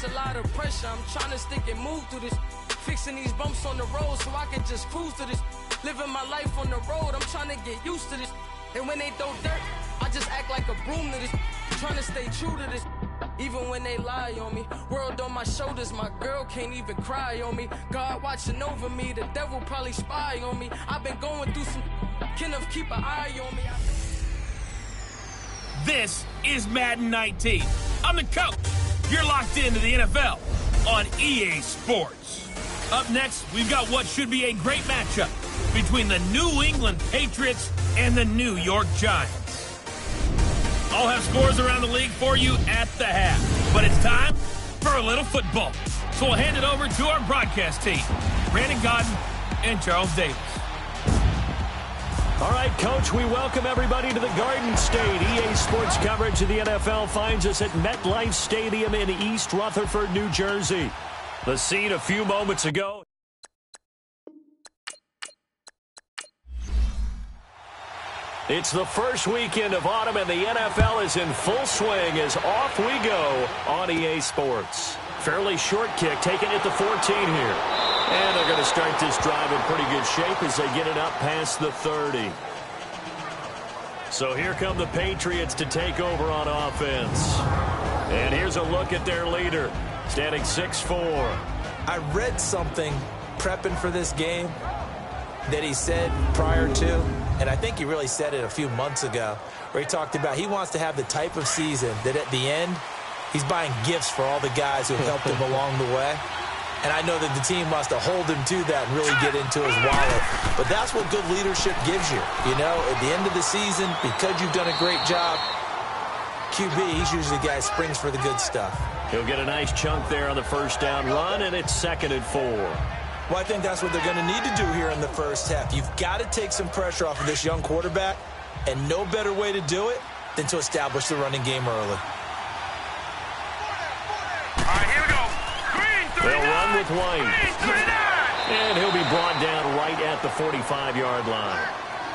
It's a lot of pressure. I'm trying to stick and move through this. Fixing these bumps on the road so I can just cruise to this. Living my life on the road, I'm trying to get used to this. And when they throw dirt, I just act like a broom to this. Trying to stay true to this. Even when they lie on me, world on my shoulders, my girl can't even cry on me. God watching over me, the devil probably spy on me. I've been going through some, Kenneth keep an eye on me. This is Madden 19. I'm the coach. You're locked into the NFL on EA Sports. Up next, we've got what should be a great matchup between the New England Patriots and the New York Giants. I'll have scores around the league for you at the half. But it's time for a little football. So we'll hand it over to our broadcast team, Brandon Godden and Charles Davis. All right, Coach, we welcome everybody to the Garden State. EA Sports coverage of the NFL finds us at MetLife Stadium in East Rutherford, New Jersey. The scene a few moments ago. It's the first weekend of autumn, and the NFL is in full swing as off we go on EA Sports. Fairly short kick, taken at the 14 here. And they're going to start this drive in pretty good shape as they get it up past the 30. So here come the Patriots to take over on offense. And here's a look at their leader, standing 6'4". I read something prepping for this game that he said prior to, and I think he really said it a few months ago, where he talked about he wants to have the type of season that at the end, he's buying gifts for all the guys who have helped him along the way. And I know that the team wants to hold him to that and really get into his wallet. But that's what good leadership gives you. You know, at the end of the season, because you've done a great job, QB, he's usually the guy who springs for the good stuff. He'll get a nice chunk there on the first down run, and it's 2nd and 4. Well, I think that's what they're going to need to do here in the first half. You've got to take some pressure off of this young quarterback, and no better way to do it than to establish the running game early. All right, here we go. They'll run with White. And he'll be brought down right at the 45-yard line.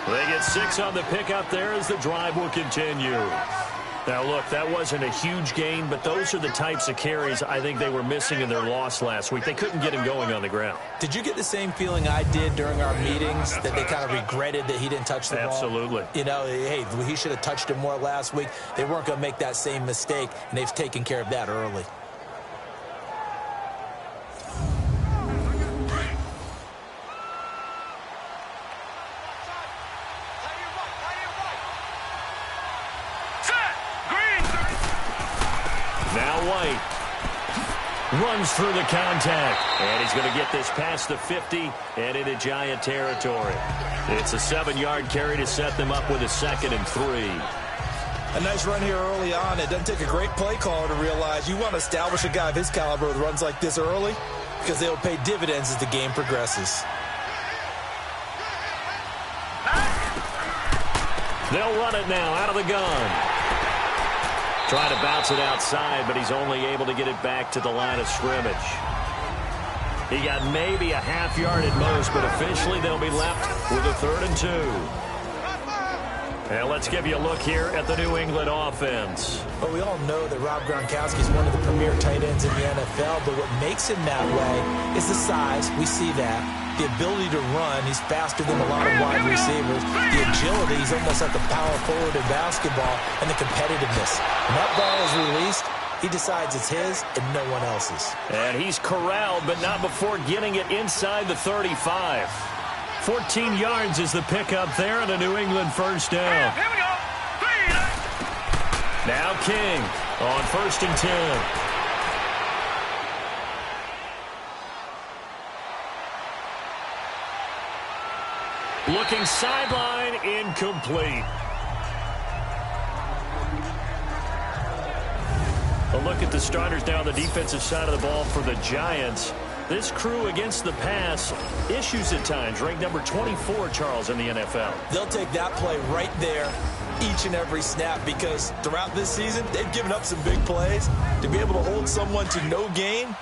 They get 6 on the pickup there as the drive will continue. Now, look, that wasn't a huge gain, but those are the types of carries I think they were missing in their loss last week. They couldn't get him going on the ground. Did you get the same feeling I did during our meetings, that they kind of regretted that he didn't touch the ball? Absolutely. You know, hey, he should have touched it more last week. They weren't going to make that same mistake, and they've taken care of that early. Now White runs through the contact, and he's going to get this past the 50 and into Giant territory. It's a 7-yard carry to set them up with a 2nd and 3. A nice run here early on. It doesn't take a great play caller to realize you want to establish a guy of his caliber with runs like this early, because they'll pay dividends as the game progresses. They'll run it now out of the gun. Trying to bounce it outside, but he's only able to get it back to the line of scrimmage. He got maybe a half yard at most, but officially they'll be left with a 3rd and 2. And let's give you a look here at the New England offense. Well, we all know that Rob Gronkowski is one of the premier tight ends in the NFL, but what makes him that way is the size. We see that. The ability to run. He's faster than a lot of wide receivers. The agility. He's almost like the power forward in basketball. And the competitiveness. When that ball is released, he decides it's his and no one else's. And he's corralled, but not before getting it inside the 35. 14 yards is the pickup there on a New England first down. Here we go. Now King on 1st and 10. Looking sideline, incomplete. A look at the starters now on the defensive side of the ball for the Giants. This crew against the pass, issues at times, ranked number 24, Charles, in the NFL. They'll take that play right there each and every snap, because throughout this season, they've given up some big plays. To be able to hold someone to no gain,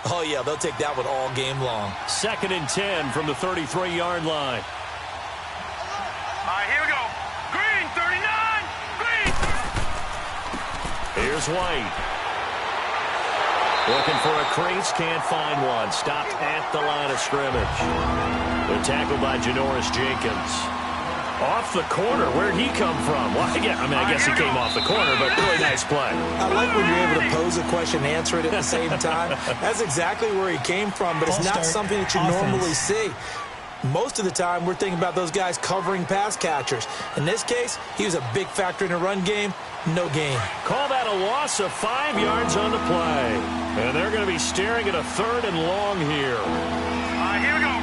oh yeah, they'll take that one all game long. 2nd and 10 from the 33-yard line. All right, here we go. Green, 39. Green. Here's White. Looking for a crease, can't find one. Stopped at the line of scrimmage. They're tackled by Janoris Jenkins. Off the corner, where'd he come from? Well, yeah, I guess he came off the corner, but really nice play. I like when you're able to pose a question and answer it at the same time. That's exactly where he came from, but it's not something that you normally see. Most of the time, we're thinking about those guys covering pass catchers. In this case, he was a big factor in the run game. No gain. Call that a loss of 5 yards on the play. And they're going to be staring at a 3rd and long here. Here we go.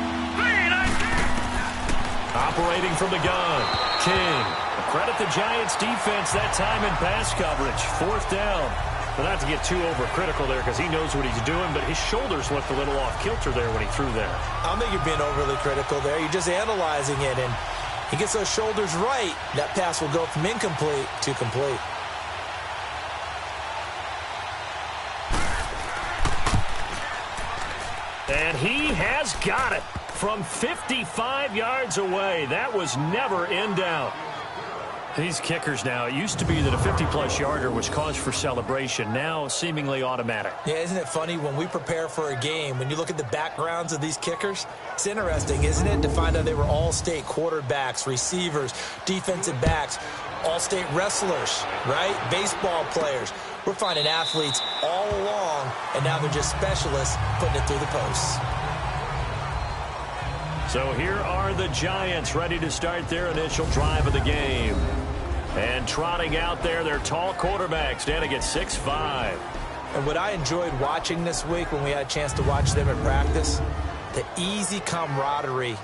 Operating from the gun, King. Credit the Giants defense that time in pass coverage. 4th down. But not to get too overcritical there because he knows what he's doing, but his shoulders looked a little off kilter there when he threw there. I don't think you're being overly critical there. You're just analyzing it, and he gets those shoulders right. That pass will go from incomplete to complete. And he has got it from 55 yards away. That was never in doubt. These kickers now, it used to be that a 50-plus yarder was cause for celebration. Now seemingly automatic. Yeah, isn't it funny when we prepare for a game, when you look at the backgrounds of these kickers? It's interesting, isn't it, to find out they were all-state quarterbacks, receivers, defensive backs, all-state wrestlers, right? Baseball players. We're finding athletes all along, and now they're just specialists putting it through the posts. So here are the Giants ready to start their initial drive of the game. And trotting out there, their tall quarterback standing at 6'5". And what I enjoyed watching this week when we had a chance to watch them in practice, the easy camaraderie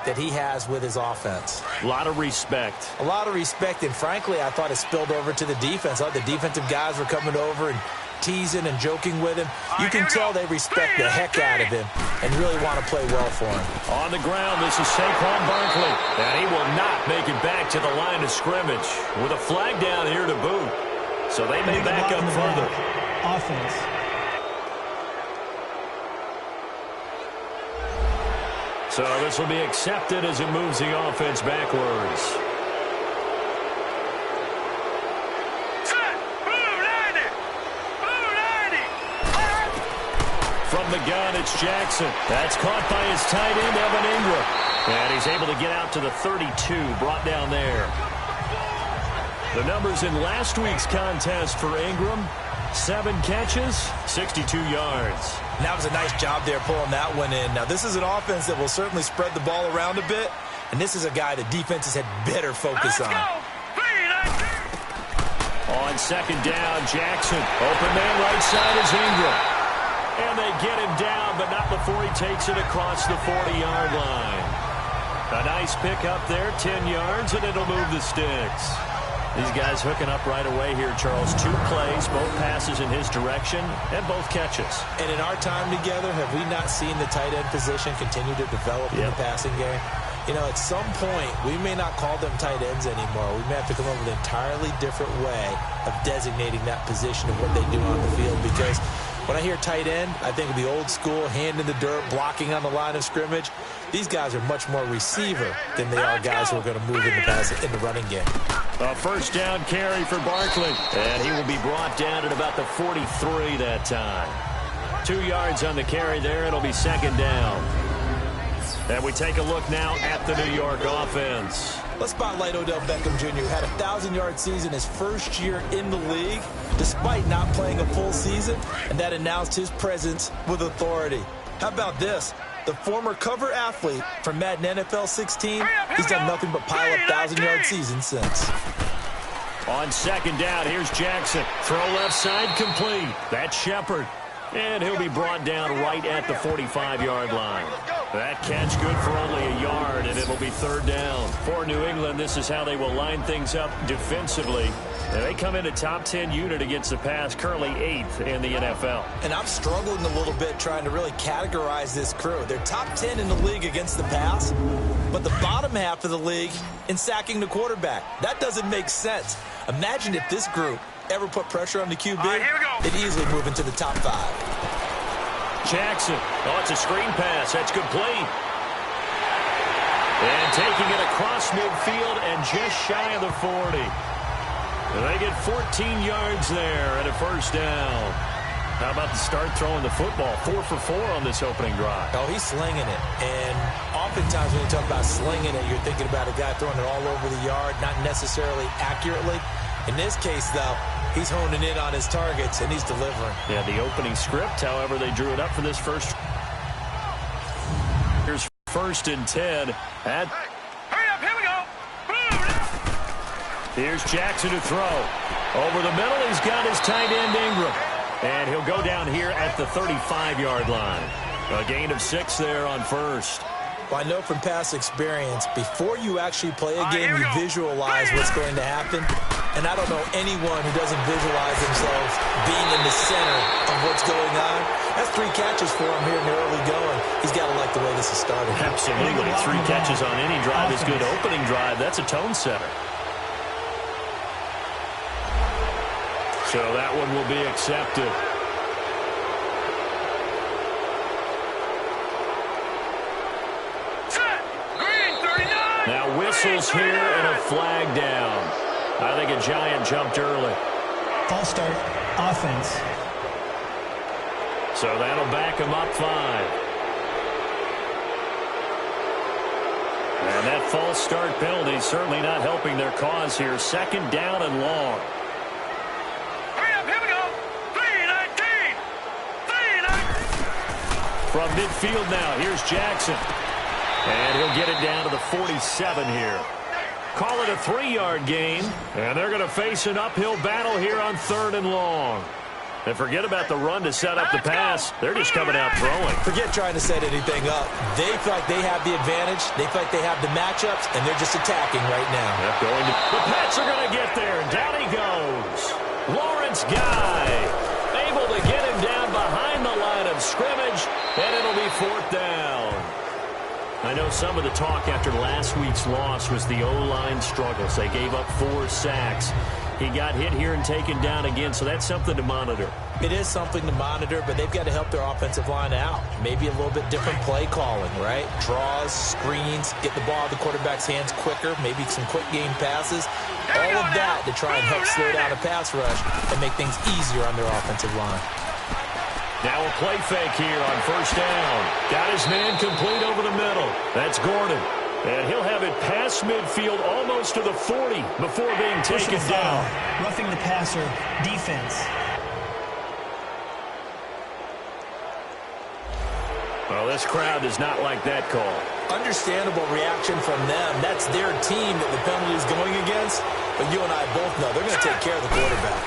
that he has with his offense. A lot of respect. A lot of respect, and frankly, I thought it spilled over to the defense. I thought the defensive guys were coming over and teasing and joking with him. You can tell they respect the heck out of him and really want to play well for him. On the ground, this is Saquon Barkley. And he will not make it back to the line of scrimmage with a flag down here to boot. So they may back up further. Offense. So this will be accepted as it moves the offense backwards. From the gun, it's Jackson. That's caught by his tight end, Evan Ingram. And he's able to get out to the 32, brought down there. The numbers in last week's contest for Ingram, 7 catches, 62 yards. And that was a nice job there pulling that one in. Now, this is an offense that will certainly spread the ball around a bit, and this is a guy the defenses had better focus on. On 2nd down, Jackson. Open man right side is Ingram. And they get him down, but not before he takes it across the 40-yard line. A nice pick up there, 10 yards, and it'll move the sticks. These guys hooking up right away here, Charles. 2 plays, both passes in his direction, and both catches. And in our time together, have we not seen the tight end position continue to develop in the passing game? You know, at some point, we may not call them tight ends anymore. We may have to come up with an entirely different way of designating that position and what they do on the field, because when I hear tight end, I think of the old school, hand in the dirt, blocking on the line of scrimmage. These guys are much more receiver than they are guys who are going to move in the running game. A 1st down carry for Barkley. And he will be brought down at about the 43 that time. 2 yards on the carry there. It'll be 2nd down. And we take a look now at the New York offense. Let's spotlight Odell Beckham Jr., who had a 1,000-yard season his first year in the league, despite not playing a full season, and that announced his presence with authority. How about this? The former cover athlete from Madden NFL 16, he's done nothing but pile up 1,000-yard seasons since. On 2nd down, here's Jackson. Throw left side complete. That's Shepard. And he'll be brought down right at the 45-yard line. That catch good for only a yard, and it'll be 3rd down. For New England, this is how they will line things up defensively. And they come in a top 10 unit against the pass, currently 8th in the NFL. And I'm struggling a little bit trying to really categorize this crew. They're top 10 in the league against the pass, but the bottom half of the league in sacking the quarterback. That doesn't make sense. Imagine if this group ever put pressure on the QB, they'd easily move into the top 5. Jackson. Oh, it's a screen pass. That's complete. And taking it across midfield and just shy of the 40. And they get 14 yards there and a 1st down. How about the start throwing the football? 4 for 4 on this opening drive. Oh, he's slinging it. And oftentimes when you talk about slinging it, you're thinking about a guy throwing it all over the yard, not necessarily accurately. In this case, though, he's honing in on his targets, and he's delivering. Yeah, the opening script, however, they drew it up for this first. Here's 1st and 10. Hurry up, here we go. Here's Jackson to throw. Over the middle, he's got his tight end Ingram. And he'll go down here at the 35-yard line. A gain of 6 there on 1st. Well, I know from past experience, before you actually play a game, you visualize what's going to happen. And I don't know anyone who doesn't visualize themselves being in the center of what's going on. That's 3 catches for him here in the early going. He's got to like the way this is starting. Absolutely. 3 catches on any drive is good. Opening drive, that's a tone setter. So that one will be accepted. Set. Green 39. Now whistles here and a flag down. I think a giant jumped early. False start, offense. So that'll back him up 5. And that false start penalty is certainly not helping their cause here. 2nd down and long. From midfield now, here's Jackson. And he'll get it down to the 47 here. Call it a 3-yard gain. And they're going to face an uphill battle here on 3rd and long. And forget about the run to set up the pass. They're just coming out throwing. Forget trying to set anything up. They feel like they have the advantage. They feel like they have the matchups, and they're just attacking right now. Yep, the Pats are going to get there, and down he goes. Lawrence Guy able to get him down behind the line of scrimmage, and it'll be 4th down. I know some of the talk after last week's loss was the O-line struggles. They gave up 4 sacks. He got hit here and taken down again, so that's something to monitor. It is something to monitor, but they've got to help their offensive line out. Maybe a little bit different play calling, right? Draws, screens, get the ball out of the quarterback's hands quicker, maybe some quick game passes. All of that to try and help slow down a pass rush and make things easier on their offensive line. Now a play fake here on 1st down. Got his man complete over the middle. That's Gordon. And he'll have it past midfield almost to the 40 before being taken down. Roughing the passer, defense. Well, this crowd does not like that call. Understandable reaction from them. That's their team that the penalty is going against. But you and I both know they're going to take care of the quarterback.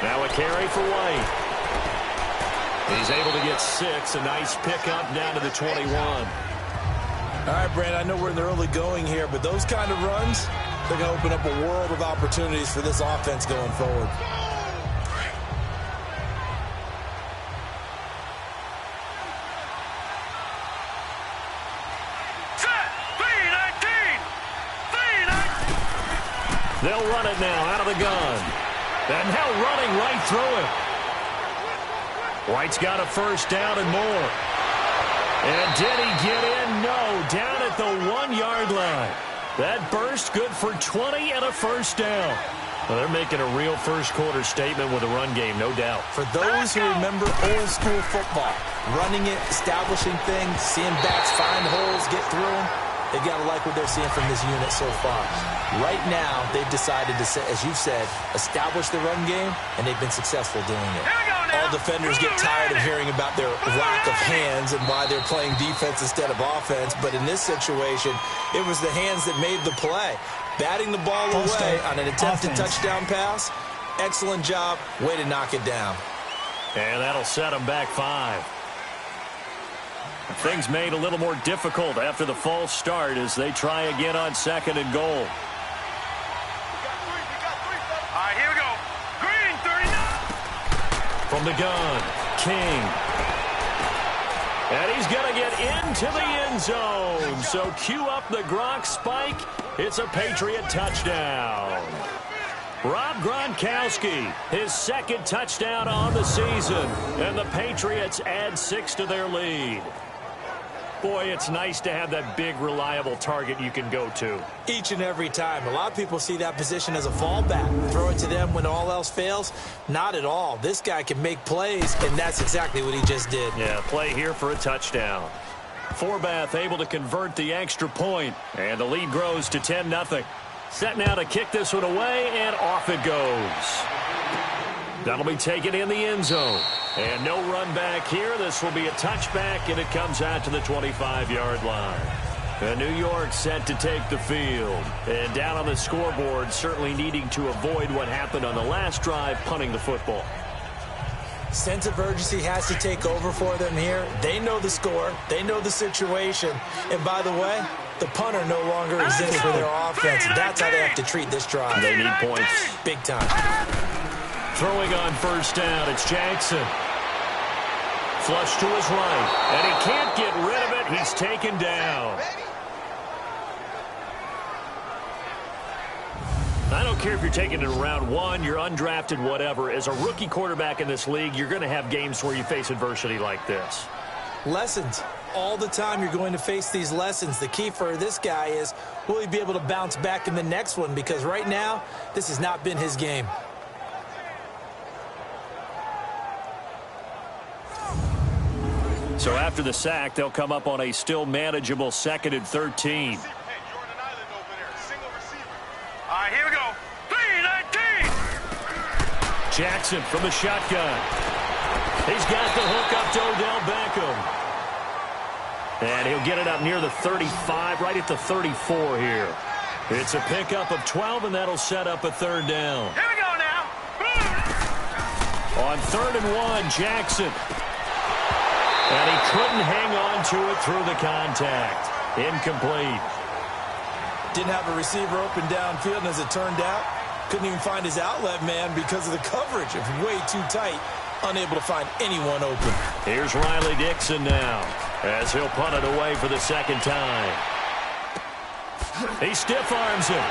Now a carry for White. He's able to get 6. A nice pickup down to the 21. All right, Brandon, I know we're in the early going here, but those kind of runs, they're going to open up a world of opportunities for this offense going forward. Set. 3-19. They'll run it now out of the gun. And now running right through it. White's got a 1st down and more. And did he get in? No, down at the 1-yard line. That burst good for 20 and a 1st down. Well, they're making a real first-quarter statement with a run game, no doubt. For those who remember old-school football, running it, establishing things, seeing backs find holes, get through them, they've got to like what they're seeing from this unit so far. Right now, they've decided to, as you've said, establish the run game, and they've been successful doing it. All defenders get tired of hearing about their lack of hands and why they're playing defense instead of offense. But in this situation, it was the hands that made the play. Batting the ball away on an attempted touchdown pass. Excellent job. Way to knock it down. And that'll set them back 5. Things made a little more difficult after the false start as they try again on 2nd and goal. All right, here we go. Green 39. From the gun, King. And he's going to get into the end zone. So cue up the Gronk spike. It's a Patriot touchdown. Rob Gronkowski, his 2nd touchdown on the season. And the Patriots add 6 to their lead. Boy, it's nice to have that big, reliable target you can go to. Each and every time. A lot of people see that position as a fallback. Throw it to them when all else fails. Not at all. This guy can make plays, and that's exactly what he just did. Yeah, play here for a touchdown. Forbath able to convert the extra point, and the lead grows to 10-0. Set now to kick this one away, and off it goes. That'll be taken in the end zone. And no run back here. This will be a touchback, and it comes out to the 25-yard line. And New York set to take the field. And down on the scoreboard, certainly needing to avoid what happened on the last drive, punting the football. Sense of urgency has to take over for them here. They know the score. They know the situation. And by the way, the punter no longer exists for their offense. That's how they have to treat this drive. They need points. Big time. Throwing on first down, it's Jackson. Flush to his right, and he can't get rid of it. He's taken down. I don't care if you're taking it in round one, you're undrafted, whatever. As a rookie quarterback in this league, you're going to have games where you face adversity like this. Lessons. All the time you're going to face these lessons. The key for this guy is, will he be able to bounce back in the next one? Because right now, this has not been his game. So after the sack, they'll come up on a still manageable 2nd and 13. Here we go. 3-19. Jackson from the shotgun. He's got the hook up to Odell Beckham. And he'll get it up near the 35, right at the 34 here. It's a pickup of 12, and that'll set up a third down. Here we go now. On 3rd and 1, Jackson. And he couldn't hang on to it through the contact. Incomplete. Didn't have a receiver open downfield, and as it turned out, couldn't even find his outlet man because of the coverage. It was way too tight, unable to find anyone open. Here's Riley Dixon now, as he'll punt it away for the second time. He stiff-arms him.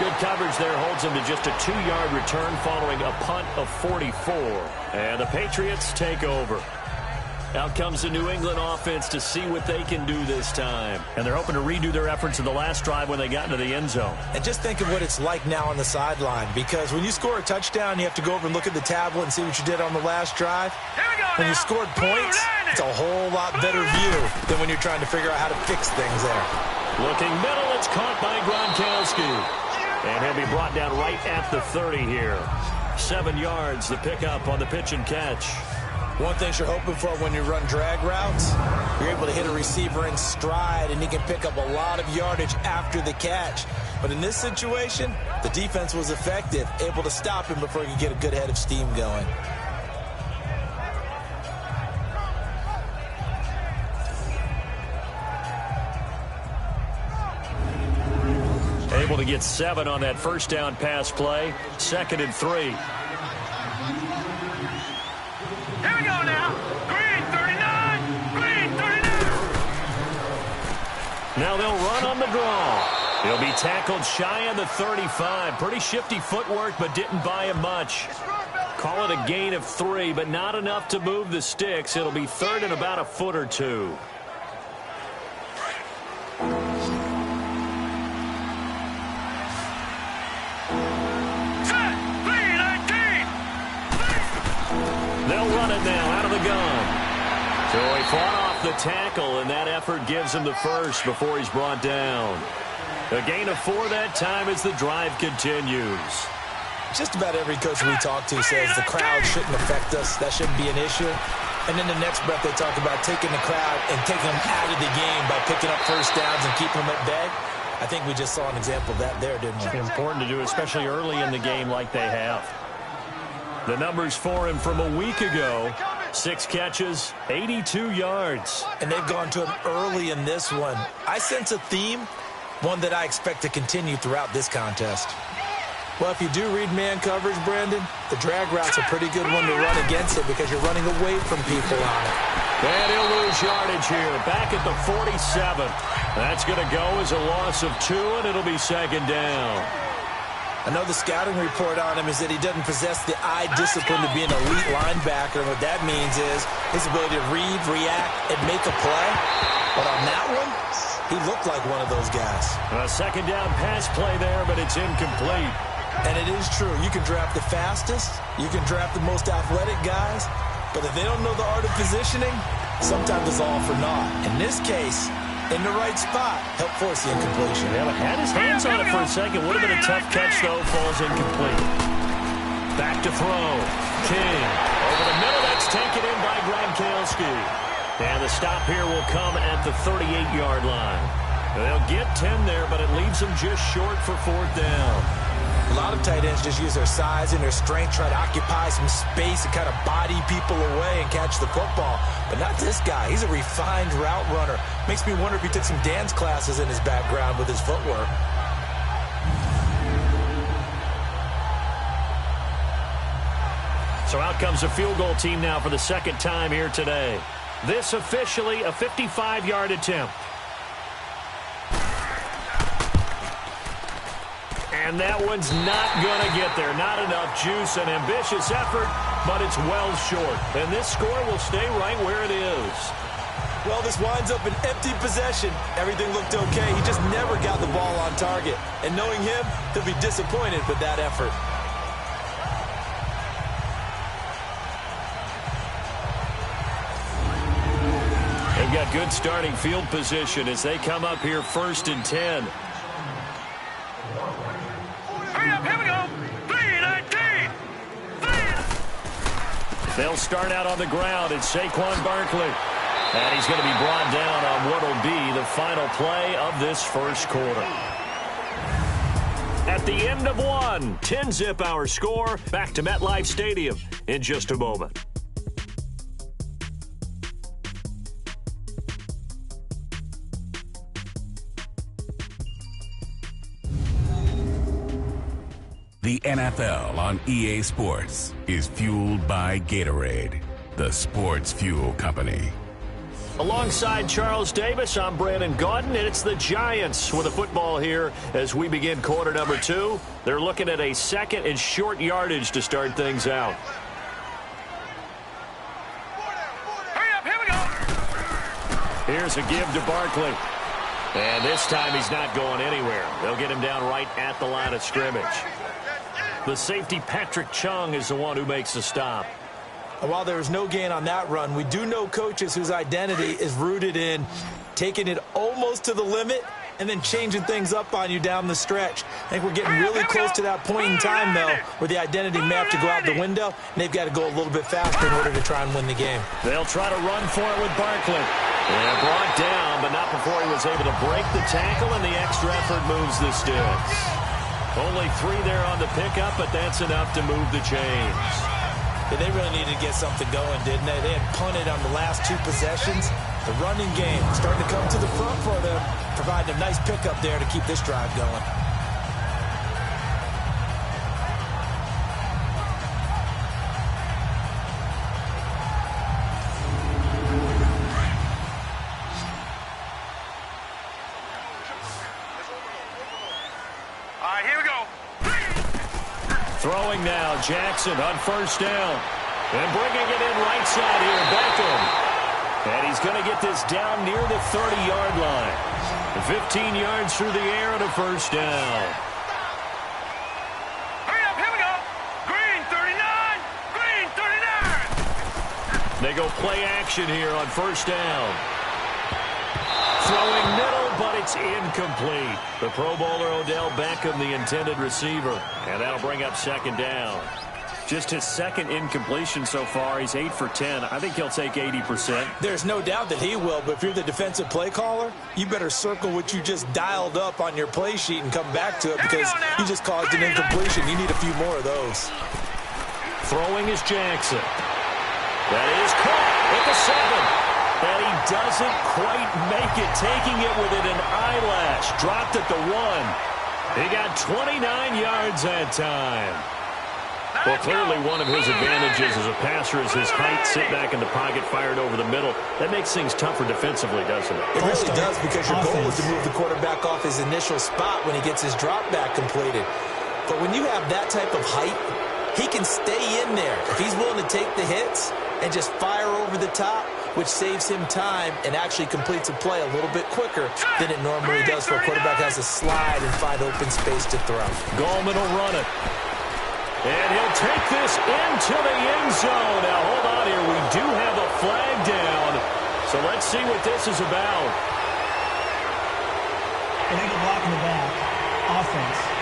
Good coverage there, holds him to just a 2-yard return following a punt of 44. And the Patriots take over. Out comes the New England offense to see what they can do this time. And they're hoping to redo their efforts in the last drive when they got into the end zone. And just think of what it's like now on the sideline, because when you score a touchdown, you have to go over and look at the tablet and see what you did on the last drive. When you scored points, it's a whole lot better view than when you're trying to figure out how to fix things there. Looking middle, it's caught by Gronkowski. And he'll be brought down right at the 30 here. 7 yards, the pickup on the pitch and catch. One thing you're hoping for when you run drag routes, you're able to hit a receiver in stride, and he can pick up a lot of yardage after the catch. But in this situation, the defense was effective, able to stop him before he could get a good head of steam going. Able to get 7 on that first down pass play. 2nd and 3. Here we go now. Green 39. Green 39. Now they'll run on the draw. He'll be tackled shy of the 35. Pretty shifty footwork, but didn't buy him much. Call it a gain of 3, but not enough to move the sticks. It'll be 3rd and about a foot or 2. They'll run it now out of the gun. So he fought off the tackle, and that effort gives him the first before he's brought down. A gain of 4 that time as the drive continues. Just about every coach we talk to says the crowd shouldn't affect us. That shouldn't be an issue. And in the next breath, they talk about taking the crowd and taking them out of the game by picking up first downs and keeping them at bay. I think we just saw an example of that there, didn't we? Important to do, especially early in the game like they have. The numbers for him from a week ago, 6 catches, 82 yards. And they've gone to him early in this one. I sense a theme, one that I expect to continue throughout this contest. Well, if you do read man coverage, Brandon, the drag route's a pretty good one to run against it because you're running away from people on it. And he'll lose yardage here, back at the 47. That's going to go as a loss of 2, and it'll be 2nd down. I know the scouting report on him is that he doesn't possess the eye discipline to be an elite linebacker. And what that means is his ability to read, react, and make a play. But on that one, he looked like one of those guys. A second down pass play there, but it's incomplete. And it is true. You can draft the fastest. You can draft the most athletic guys. But if they don't know the art of positioning, sometimes it's all for naught. In this case, in the right spot, help force the incompletion. Yeah, but had his hands on it for a second. Would have been a tough catch, though. Falls incomplete. Back to throw. King. Over the middle. That's taken in by Gronkowski. And the stop here will come at the 38-yard line. They'll get 10 there, but it leaves them just short for fourth down. A lot of tight ends just use their size and their strength, try to occupy some space and kind of body people away and catch the football. But not this guy. He's a refined route runner. Makes me wonder if he took some dance classes in his background with his footwork. So out comes a field goal team now for the second time here today. This officially a 55-yard attempt. And that one's not going to get there. Not enough juice. An ambitious effort, but it's well short. And this score will stay right where it is. Well, this winds up an empty possession. Everything looked okay. He just never got the ball on target. And knowing him, he'll be disappointed with that effort. They've got good starting field position as they come up here 1st and 10. Here we go. 3-19. They'll start out on the ground. It's Saquon Barkley. And he's going to be brought down on what will be the final play of this first quarter. At the end of one, 10-zip our score. Back to MetLife Stadium in just a moment. The NFL on EA Sports is fueled by Gatorade, the sports fuel company. Alongside Charles Davis, I'm Brandon Gaudin, and it's the Giants with the football here as we begin quarter number 2. They're looking at a second and short yardage to start things out. Here we go. Here's a give to Barkley. And this time he's not going anywhere. They'll get him down right at the line of scrimmage. The safety, Patrick Chung, is the one who makes the stop. And while there was no gain on that run, we do know coaches whose identity is rooted in taking it almost to the limit and then changing things up on you down the stretch. I think we're getting really close to that point in time, though, where the identity may have to go out the window, and they've got to go a little bit faster in order to try and win the game. They'll try to run for it with Barkley. And brought down, but not before he was able to break the tackle, and the extra effort moves the sticks. Only 3 there on the pickup, but that's enough to move the chains. Yeah, they really needed to get something going, didn't they? They had punted on the last 2 possessions. The running game starting to come to the front for them, providing a nice pickup there to keep this drive going. Throwing now, Jackson on first down. And bringing it in right side here, Beckham. And he's going to get this down near the 30-yard line. 15 yards through the air and a first down. Hurry up, here we go. Green 39. Green 39. They go play action here on first down. Throwing middle, but it's incomplete. The Pro Bowler Odell Beckham, the intended receiver. And that'll bring up second down. Just his second incompletion so far. He's 8 for 10. I think he'll take 80%. There's no doubt that he will, but if you're the defensive play caller, you better circle what you just dialed up on your play sheet and come back to it because you just caused an incompletion. You need a few more of those. Throwing is Jackson. That is caught at the 7. And he doesn't quite make it, taking it within an eyelash. Dropped at the 1. He got 29 yards that time. Well, clearly one of his advantages as a passer is his height. Sit back in the pocket, fired over the middle. That makes things tougher defensively, doesn't it? It really does, because your goal is to move the quarterback off his initial spot when he gets his drop back completed. But when you have that type of height, he can stay in there. If he's willing to take the hits and just fire over the top, which saves him time and actually completes a play a little bit quicker than it normally does for a quarterback who has to slide and find open space to throw. Gallman will run it. And he'll take this into the end zone. Now, hold on here. We do have a flag down. So let's see what this is about. Illegal block in the back. Offense.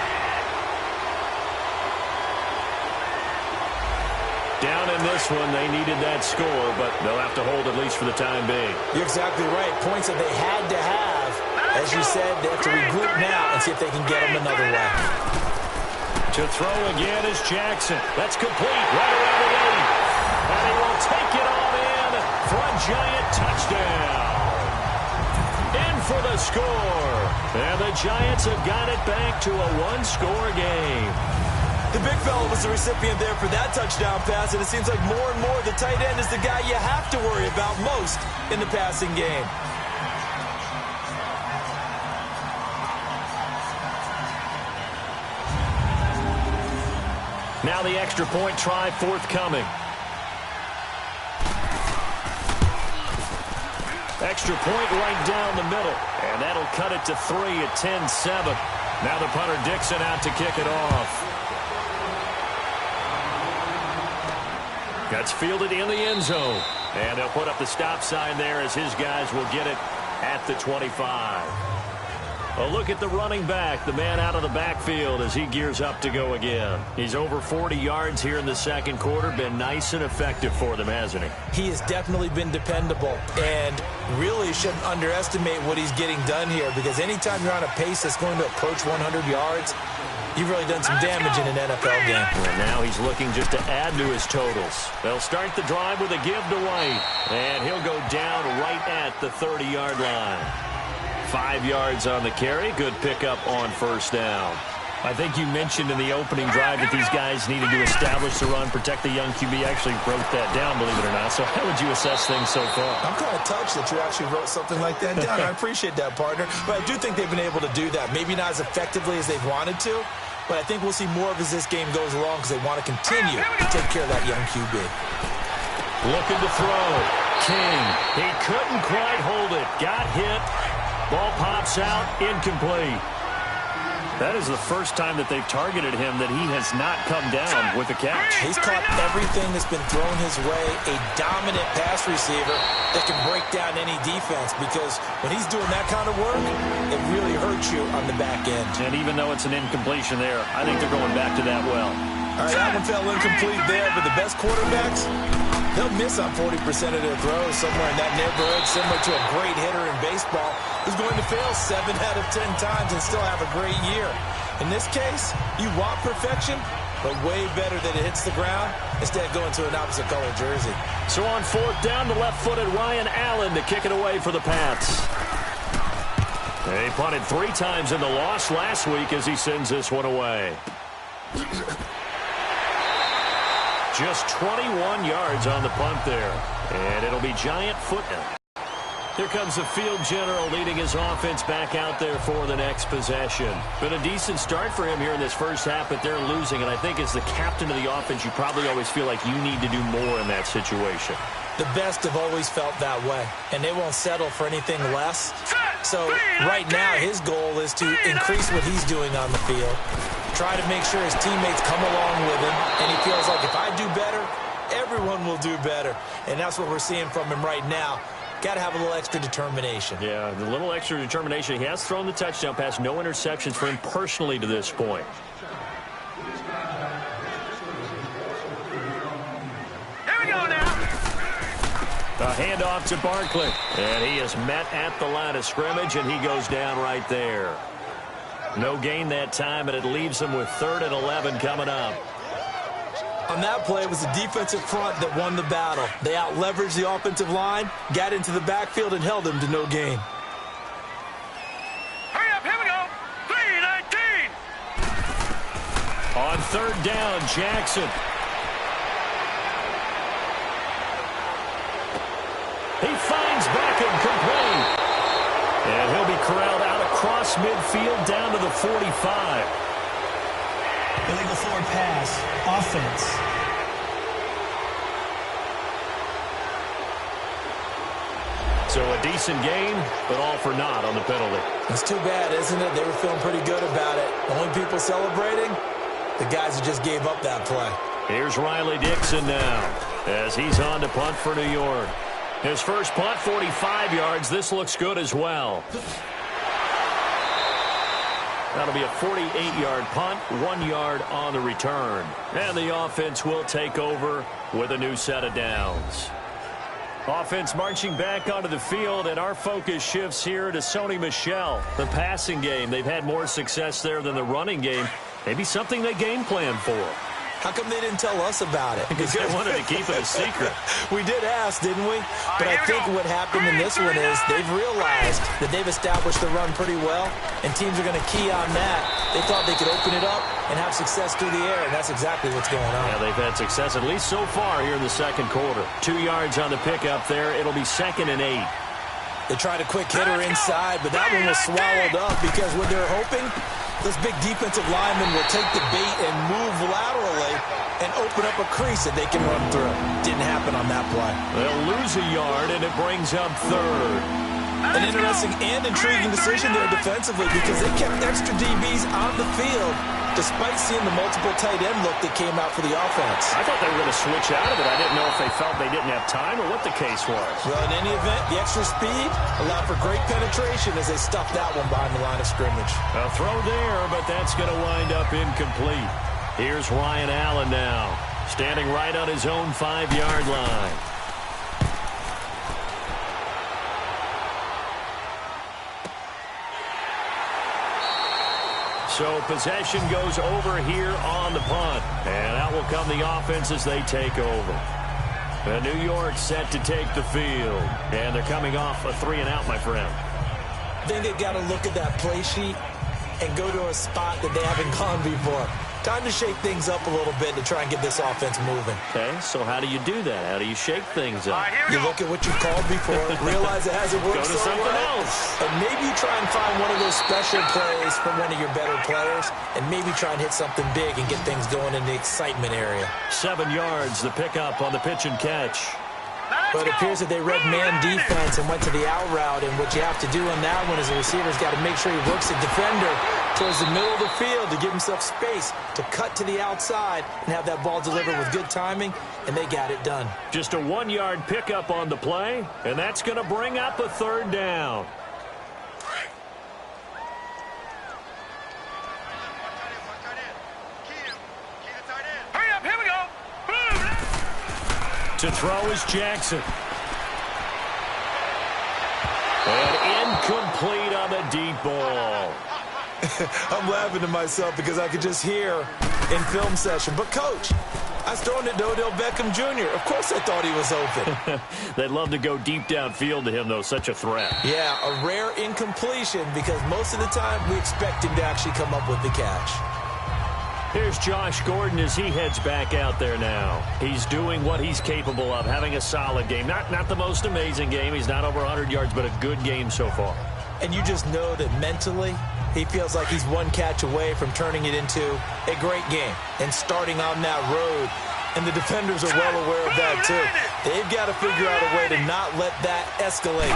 Down in this one, they needed that score, but they'll have to hold at least for the time being. You're exactly right. Points that they had to have. As you said, they have to regroup now and see if they can get them another way. To throw again is Jackson. That's complete. Right around the 8. And he will take it on in for a Giant touchdown. In for the score. And the Giants have got it back to a one-score game. The big fella was the recipient there for that touchdown pass, and it seems like more and more the tight end is the guy you have to worry about most in the passing game. Now the extra point try forthcoming. Extra point right down the middle, and that'll cut it to 3 at 10-7. Now the punter Dixon out to kick it off. That's fielded in the end zone. And they'll put up the stop sign there as his guys will get it at the 25. A look at the running back, the man out of the backfield as he gears up to go again. He's over 40 yards here in the second quarter. Been nice and effective for them, hasn't he? He has definitely been dependable, and really shouldn't underestimate what he's getting done here, because anytime you're on a pace that's going to approach 100 yards, you've really done some damage in an NFL game. And now he's looking just to add to his totals. They'll start the drive with a give to White, and he'll go down right at the 30-yard line. 5 yards on the carry. Good pickup on first down. I think you mentioned in the opening drive that these guys needed to establish the run, protect the young QB. I actually wrote that down, believe it or not. So how would you assess things so far? I'm kind of touched that you actually wrote something like that down. I appreciate that, partner. But I do think they've been able to do that. Maybe not as effectively as they've wanted to, but I think we'll see more of as this game goes along because they want to continue to take care of that young QB. Looking to throw. King. He couldn't quite hold it. Got hit. Ball pops out. Incomplete. That is the first time that they've targeted him that he has not come down with a catch. He's caught everything that's been thrown his way. A dominant pass receiver that can break down any defense, because when he's doing that kind of work, it really hurts you on the back end. And even though it's an incompletion there, I think they're going back to that well. All right, that one fell incomplete there, but the best quarterbacks, they'll miss on 40% of their throws somewhere in that neighborhood, similar to a great hitter in baseball who's going to fail 7 out of 10 times and still have a great year. In this case, you want perfection, but way better that it hits the ground instead of going to an opposite color jersey. So on fourth down, the left-footed Ryan Allen to kick it away for the Pats. They punted 3 times in the loss last week as he sends this one away. Just 21 yards on the punt there. And it'll be Giant footnote. Here comes the field general leading his offense back out there for the next possession. Been a decent start for him here in this first half, but they're losing. And I think as the captain of the offense, you probably always feel like you need to do more in that situation. The best have always felt that way, and they won't settle for anything less. So right now, his goal is to increase what he's doing on the field, try to make sure his teammates come along with him, and he feels like if I do better, everyone will do better. And that's what we're seeing from him right now. Got to have a little extra determination. Yeah, the little extra determination. He has thrown the touchdown pass. No interceptions for him personally to this point. Here we go now. A handoff to Barkley. And he is met at the line of scrimmage, and he goes down right there. No gain that time, and it leaves him with 3rd and 11 coming up. On that play, it was the defensive front that won the battle. They out-leveraged the offensive line, got into the backfield, and held him to no gain. Hurry up, here we go. 3:19. On 3rd down, Jackson. He finds Beckham complete. And he'll be corralled out across midfield down to the 45. Illegal forward pass. Offense. So a decent game, but all for naught on the penalty. It's too bad, isn't it? They were feeling pretty good about it. The only people celebrating, the guys who just gave up that play. Here's Riley Dixon now as he's on to punt for New York. His first punt, 45 yards. This looks good as well. That'll be a 48-yard punt, 1 yard on the return. And the offense will take over with a new set of downs. Offense marching back onto the field, and our focus shifts here to Sony Michel. The passing game, they've had more success there than the running game. Maybe something they game plan for. How come they didn't tell us about it? Because they wanted to keep it a secret. We did ask, didn't we? But I think what happened in this one is they've realized that they've established the run pretty well, and teams are going to key on that. They thought they could open it up and have success through the air, and that's exactly what's going on. Yeah, they've had success at least so far here in the second quarter. 2 yards on the pickup there. It'll be 2nd and 8. They tried a quick hitter inside, but that one was swallowed up because what they're hoping, this big defensive lineman will take the bait and move laterally and open up a crease that they can run through. Didn't happen on that play. They'll lose a yard, and it brings up 3rd. An interesting and intriguing decision there defensively because they kept extra DBs on the field despite seeing the multiple tight end look that came out for the offense. I thought they were going to switch out of it. I didn't know if they felt they didn't have time or what the case was. Well, in any event, the extra speed allowed for great penetration as they stuffed that one behind the line of scrimmage. A throw there, but that's going to wind up incomplete. Here's Ryan Allen now, standing right on his own 5-yard line. So possession goes over here on the punt. And out will come the offense as they take over. And New York set to take the field. And they're coming off a 3-and-out, my friend. I think they've got to look at that play sheet and go to a spot that they haven't gone before. Time to shake things up a little bit to try and get this offense moving. Okay, so how do you do that? How do you shake things up? You look at what you've called before, realize it hasn't worked Go to so something well, else. and maybe you try and find one of those special plays from one of your better players, and maybe try and hit something big and get things going in the excitement area. 7 yards, the pickup on the pitch and catch. But it appears that they read man defense and went to the out route, and what you have to do on that one is the receiver's got to make sure he works the defender towards the middle of the field to give himself space to cut to the outside and have that ball delivered with good timing, and they got it done. Just a 1-yard pickup on the play, and that's going to bring up a 3rd down. Hurry up, here we go. To throw is Jackson. And incomplete on the deep ball. I'm laughing to myself because I could just hear in film session, but Coach, I was throwing it to Odell Beckham Jr. Of course I thought he was open. They'd love to go deep downfield to him, though. Such a threat. Yeah, a rare incompletion because most of the time we expect him to actually come up with the catch. Here's Josh Gordon as he heads back out there now. He's doing what he's capable of, having a solid game. Not the most amazing game. He's not over 100 yards, but a good game so far. And you just know that mentally he feels like he's one catch away from turning it into a great game and starting on that road. And the defenders are well aware of that, too. They've got to figure out a way to not let that escalate.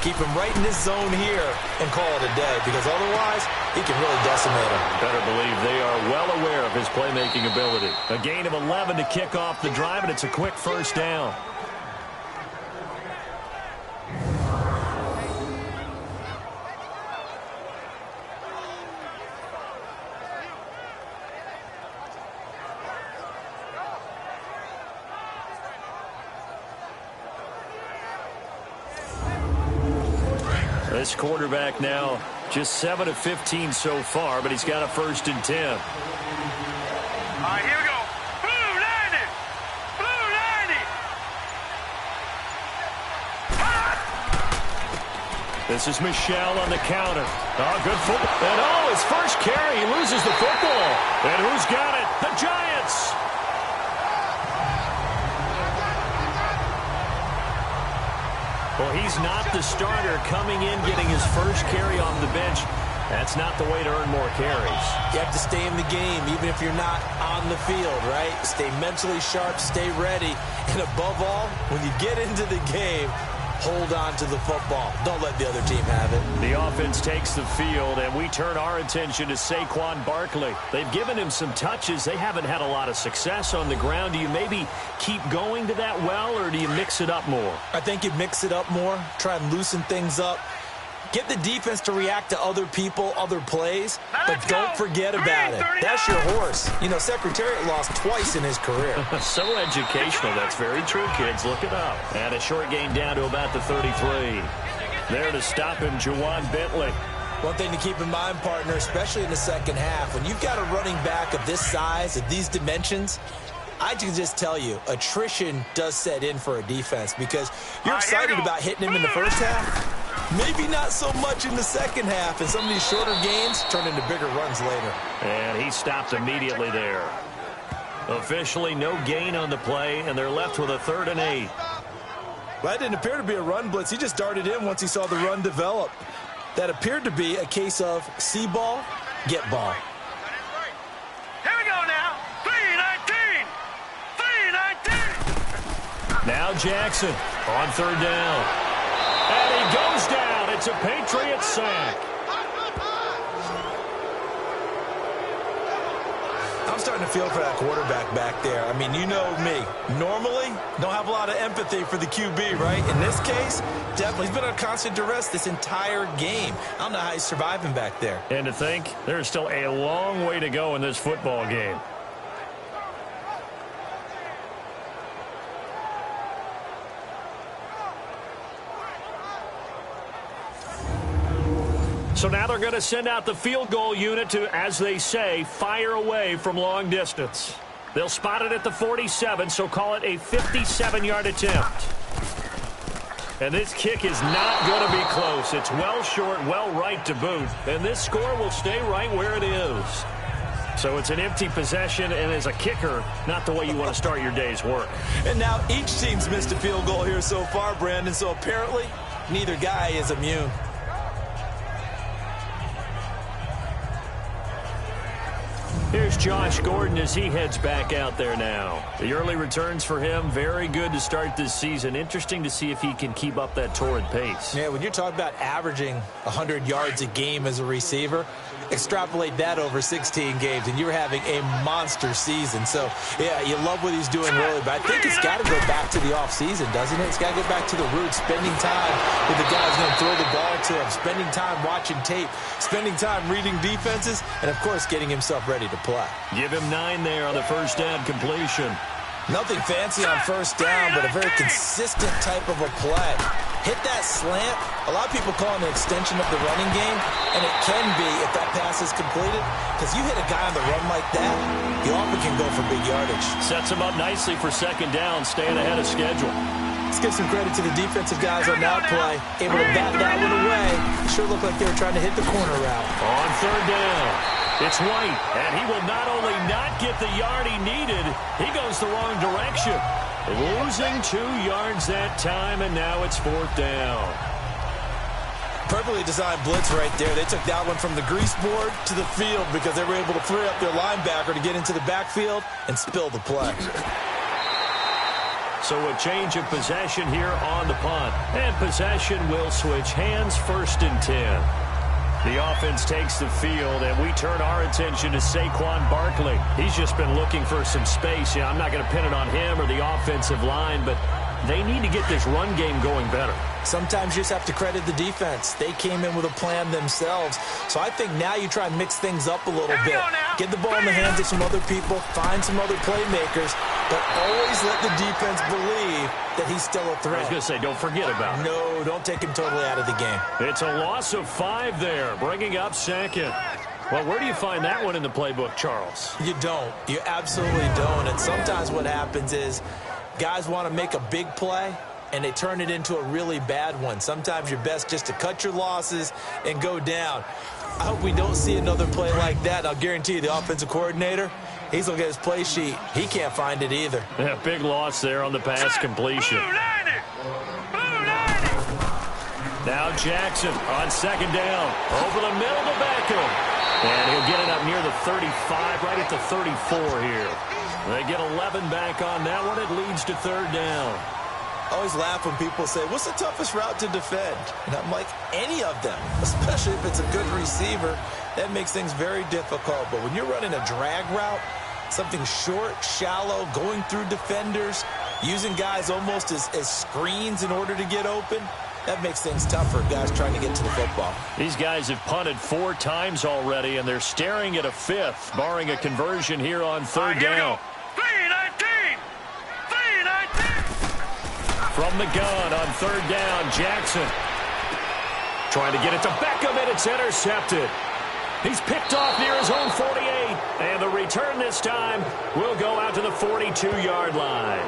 Keep him right in this zone here and call it a day, because otherwise he can really decimate him. Better believe they are well aware of his playmaking ability. A gain of 11 to kick off the drive, and it's a quick 1st down. This quarterback now just 7 of 15 so far, but he's got a 1st and 10. All right, here we go. Blue 90. Blue 90. This is Michel on the counter. Oh, good football. And his first carry, he loses the football. And who's got it? The Giants. Well, he's not the starter coming in, getting his first carry off the bench. That's not the way to earn more carries. You have to stay in the game, even if you're not on the field, right? Stay mentally sharp, stay ready, and above all, when you get into the game, hold on to the football. Don't let the other team have it. The offense takes the field, and we turn our attention to Saquon Barkley. They've given him some touches. They haven't had a lot of success on the ground. Do you maybe keep going to that well, or do you mix it up more? I think you mix it up more, try and loosen things up. Get the defense to react to other people, other plays, but don't forget about it. That's your horse. You know, Secretariat lost twice in his career. So educational. That's very true, kids. Look it up. And a short gain down to about the 33. There to stop him, Juwan Bentley. One thing to keep in mind, partner, especially in the second half, when you've got a running back of this size, of these dimensions, I can just tell you, attrition does set in for a defense because you're excited about hitting him in the first half. Maybe not so much in the second half, and some of these shorter gains turn into bigger runs later. And he stopped immediately there. Officially no gain on the play, and they're left with a 3rd and 8. Well, that didn't appear to be a run blitz. He just darted in once he saw the run develop. That appeared to be a case of see ball, get ball. Here we go now. 3-19. 3-19. Now Jackson on 3rd down. And he goes down. It's a Patriots sack. I'm starting to feel for that quarterback back there. I mean, you know me. Normally, don't have a lot of empathy for the QB, right? In this case, definitely. He's been under constant duress this entire game. I don't know how he's surviving back there. And to think, there's still a long way to go in this football game. So now they're going to send out the field goal unit to, as they say, fire away from long distance. They'll spot it at the 47, so call it a 57-yard attempt. And this kick is not going to be close. It's well short, well right to boot. And this score will stay right where it is. So it's an empty possession, and as a kicker, not the way you want to start your day's work. And now each team's missed a field goal here so far, Brandon, so apparently neither guy is immune. Here's Josh Gordon as he heads back out there now. The early returns for him, very good to start this season. Interesting to see if he can keep up that torrid pace. Yeah, when you're talking about averaging 100 yards a game as a receiver, extrapolate that over 16 games, and you're having a monster season. So, yeah, you love what he's doing really, but I think it's got to go back to the offseason, doesn't it? It's got to go back to the roots, spending time with the guys going to throw the ball to him, spending time watching tape, spending time reading defenses, and, of course, getting himself ready to play. Give him 9 there on the first down completion. Nothing fancy on first down, but a very consistent type of a play. Hit that slant. A lot of people call it an extension of the running game, and it can be if that pass is completed, because you hit a guy on the run like that, you often can go for big yardage. Sets him up nicely for second down, staying ahead of schedule. Let's give some credit to the defensive guys on that play. Able to bat that one away. It sure looked like they were trying to hit the corner route. On third down, it's White, and he will not only not get the yard he needed, he goes the wrong direction. Losing 2 yards that time, and now it's 4th down. Perfectly designed blitz right there. They took that one from the grease board to the field because they were able to free up their linebacker to get into the backfield and spill the play. So a change of possession here on the punt. And possession will switch hands, 1st and 10. The offense takes the field, and we turn our attention to Saquon Barkley. He's just been looking for some space. Yeah, I'm not going to pin it on him or the offensive line, but they need to get this run game going better. Sometimes you just have to credit the defense. They came in with a plan themselves. So I think now you try and mix things up a little bit. Get the ball in the hands of some other people, find some other playmakers, but always let the defense believe that he's still a threat. I was going to say, don't forget about it. No, don't take him totally out of the game. It's a loss of 5 there, bringing up 2nd. Well, where do you find that one in the playbook, Charles? You don't. You absolutely don't. And sometimes what happens is guys want to make a big play, and they turn it into a really bad one. Sometimes you're best just to cut your losses and go down. I hope we don't see another play like that. I'll guarantee you the offensive coordinator, he's going to get his play sheet. He can't find it either. Yeah, big loss there on the pass completion. Now Jackson on second down. Over the middle to Beckham. And he'll get it up near the 35, right at the 34 here. They get 11 back on that one. It leads to third down. I always laugh when people say, what's the toughest route to defend? And I'm like, any of them, especially if it's a good receiver. That makes things very difficult. But when you're running a drag route, something short, shallow, going through defenders, using guys almost as screens in order to get open, that makes things tough for guys trying to get to the football. These guys have punted 4 times already, and they're staring at a 5th, barring a conversion here on third down. 3-19! 3-19! From the gun on third down, Jackson. Trying to get it to Beckham, and it's intercepted. He's picked off near his own 48, and the return this time will go out to the 42-yard line.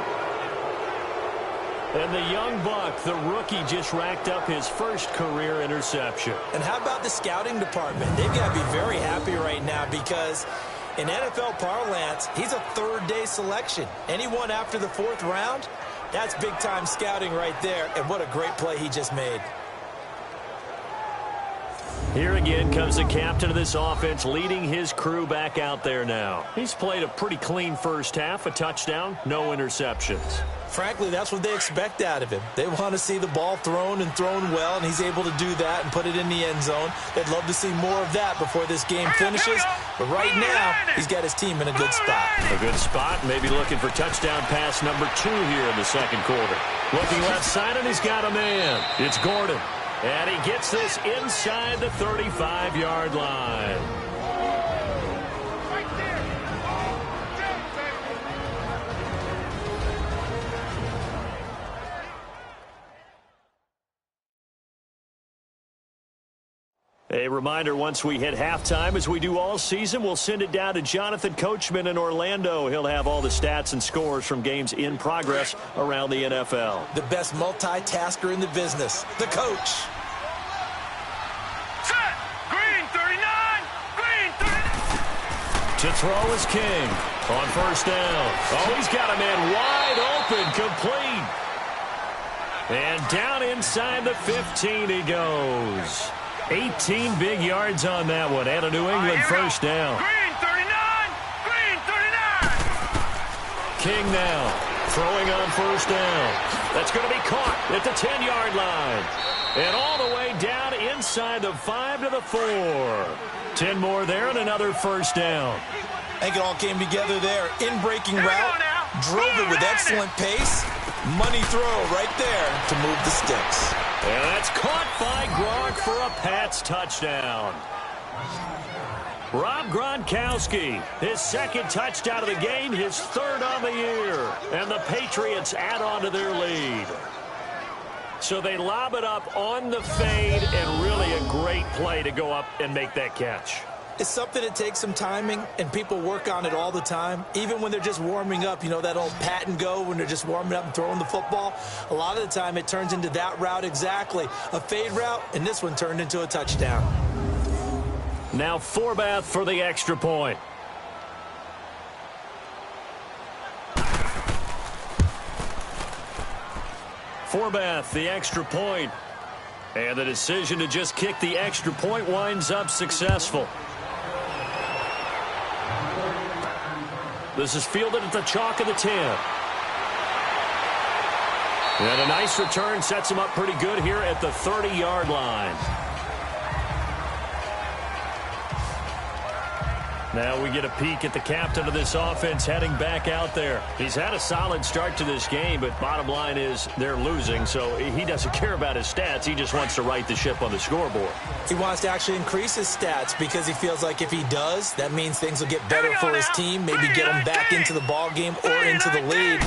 And the young buck, the rookie, just racked up his first career interception. And how about the scouting department? They've got to be very happy right now because in NFL parlance, he's a third-day selection. Anyone after the 4th round, that's big-time scouting right there, and what a great play he just made. Here again comes the captain of this offense, leading his crew back out there now. He's played a pretty clean first half, a touchdown, no interceptions. Frankly, that's what they expect out of him. They want to see the ball thrown and thrown well, and he's able to do that and put it in the end zone. They'd love to see more of that before this game finishes. But right now, he's got his team in a good spot. A good spot, maybe looking for touchdown pass number 2 here in the second quarter. Looking left side, and he's got a man. It's Gordon. And he gets this inside the 35-yard line. A reminder, once we hit halftime, as we do all season, we'll send it down to Jonathan Coachman in Orlando. He'll have all the stats and scores from games in progress around the NFL. The best multitasker in the business, the coach. Set! Green 39! Green 39! To throw is King on first down. Oh, he's got a man wide open, complete. And down inside the 15 he goes. 18 big yards on that one, and a New England first down. Green 39! Green 39! King now, throwing on first down. That's going to be caught at the 10-yard line. And all the way down inside the 5 to the 4. 10 more there and another first down. I think it all came together there. In-breaking route, drove it with excellent pace. Money throw right there to move the sticks. And that's caught by Gronk for a Pats touchdown. Rob Gronkowski, his second touchdown of the game, his 3rd on the year. And the Patriots add on to their lead. So they lob it up on the fade, and really a great play to go up and make that catch. It's something that takes some timing, and people work on it all the time. Even when they're just warming up, you know, that old pat and go when they're just warming up and throwing the football. A lot of the time it turns into that route exactly. A fade route, and this one turned into a touchdown. Now Forbath for the extra point. Forbath, the extra point. And the decision to just kick the extra point winds up successful. This is fielded at the chalk of the 10. And a nice return sets him up pretty good here at the 30-yard line. Now we get a peek at the captain of this offense heading back out there. He's had a solid start to this game, but bottom line is they're losing, so he doesn't care about his stats. He just wants to right the ship on the scoreboard. He wants to actually increase his stats because he feels like if he does, that means things will get better for his team, maybe get him back into the ball game or into the lead.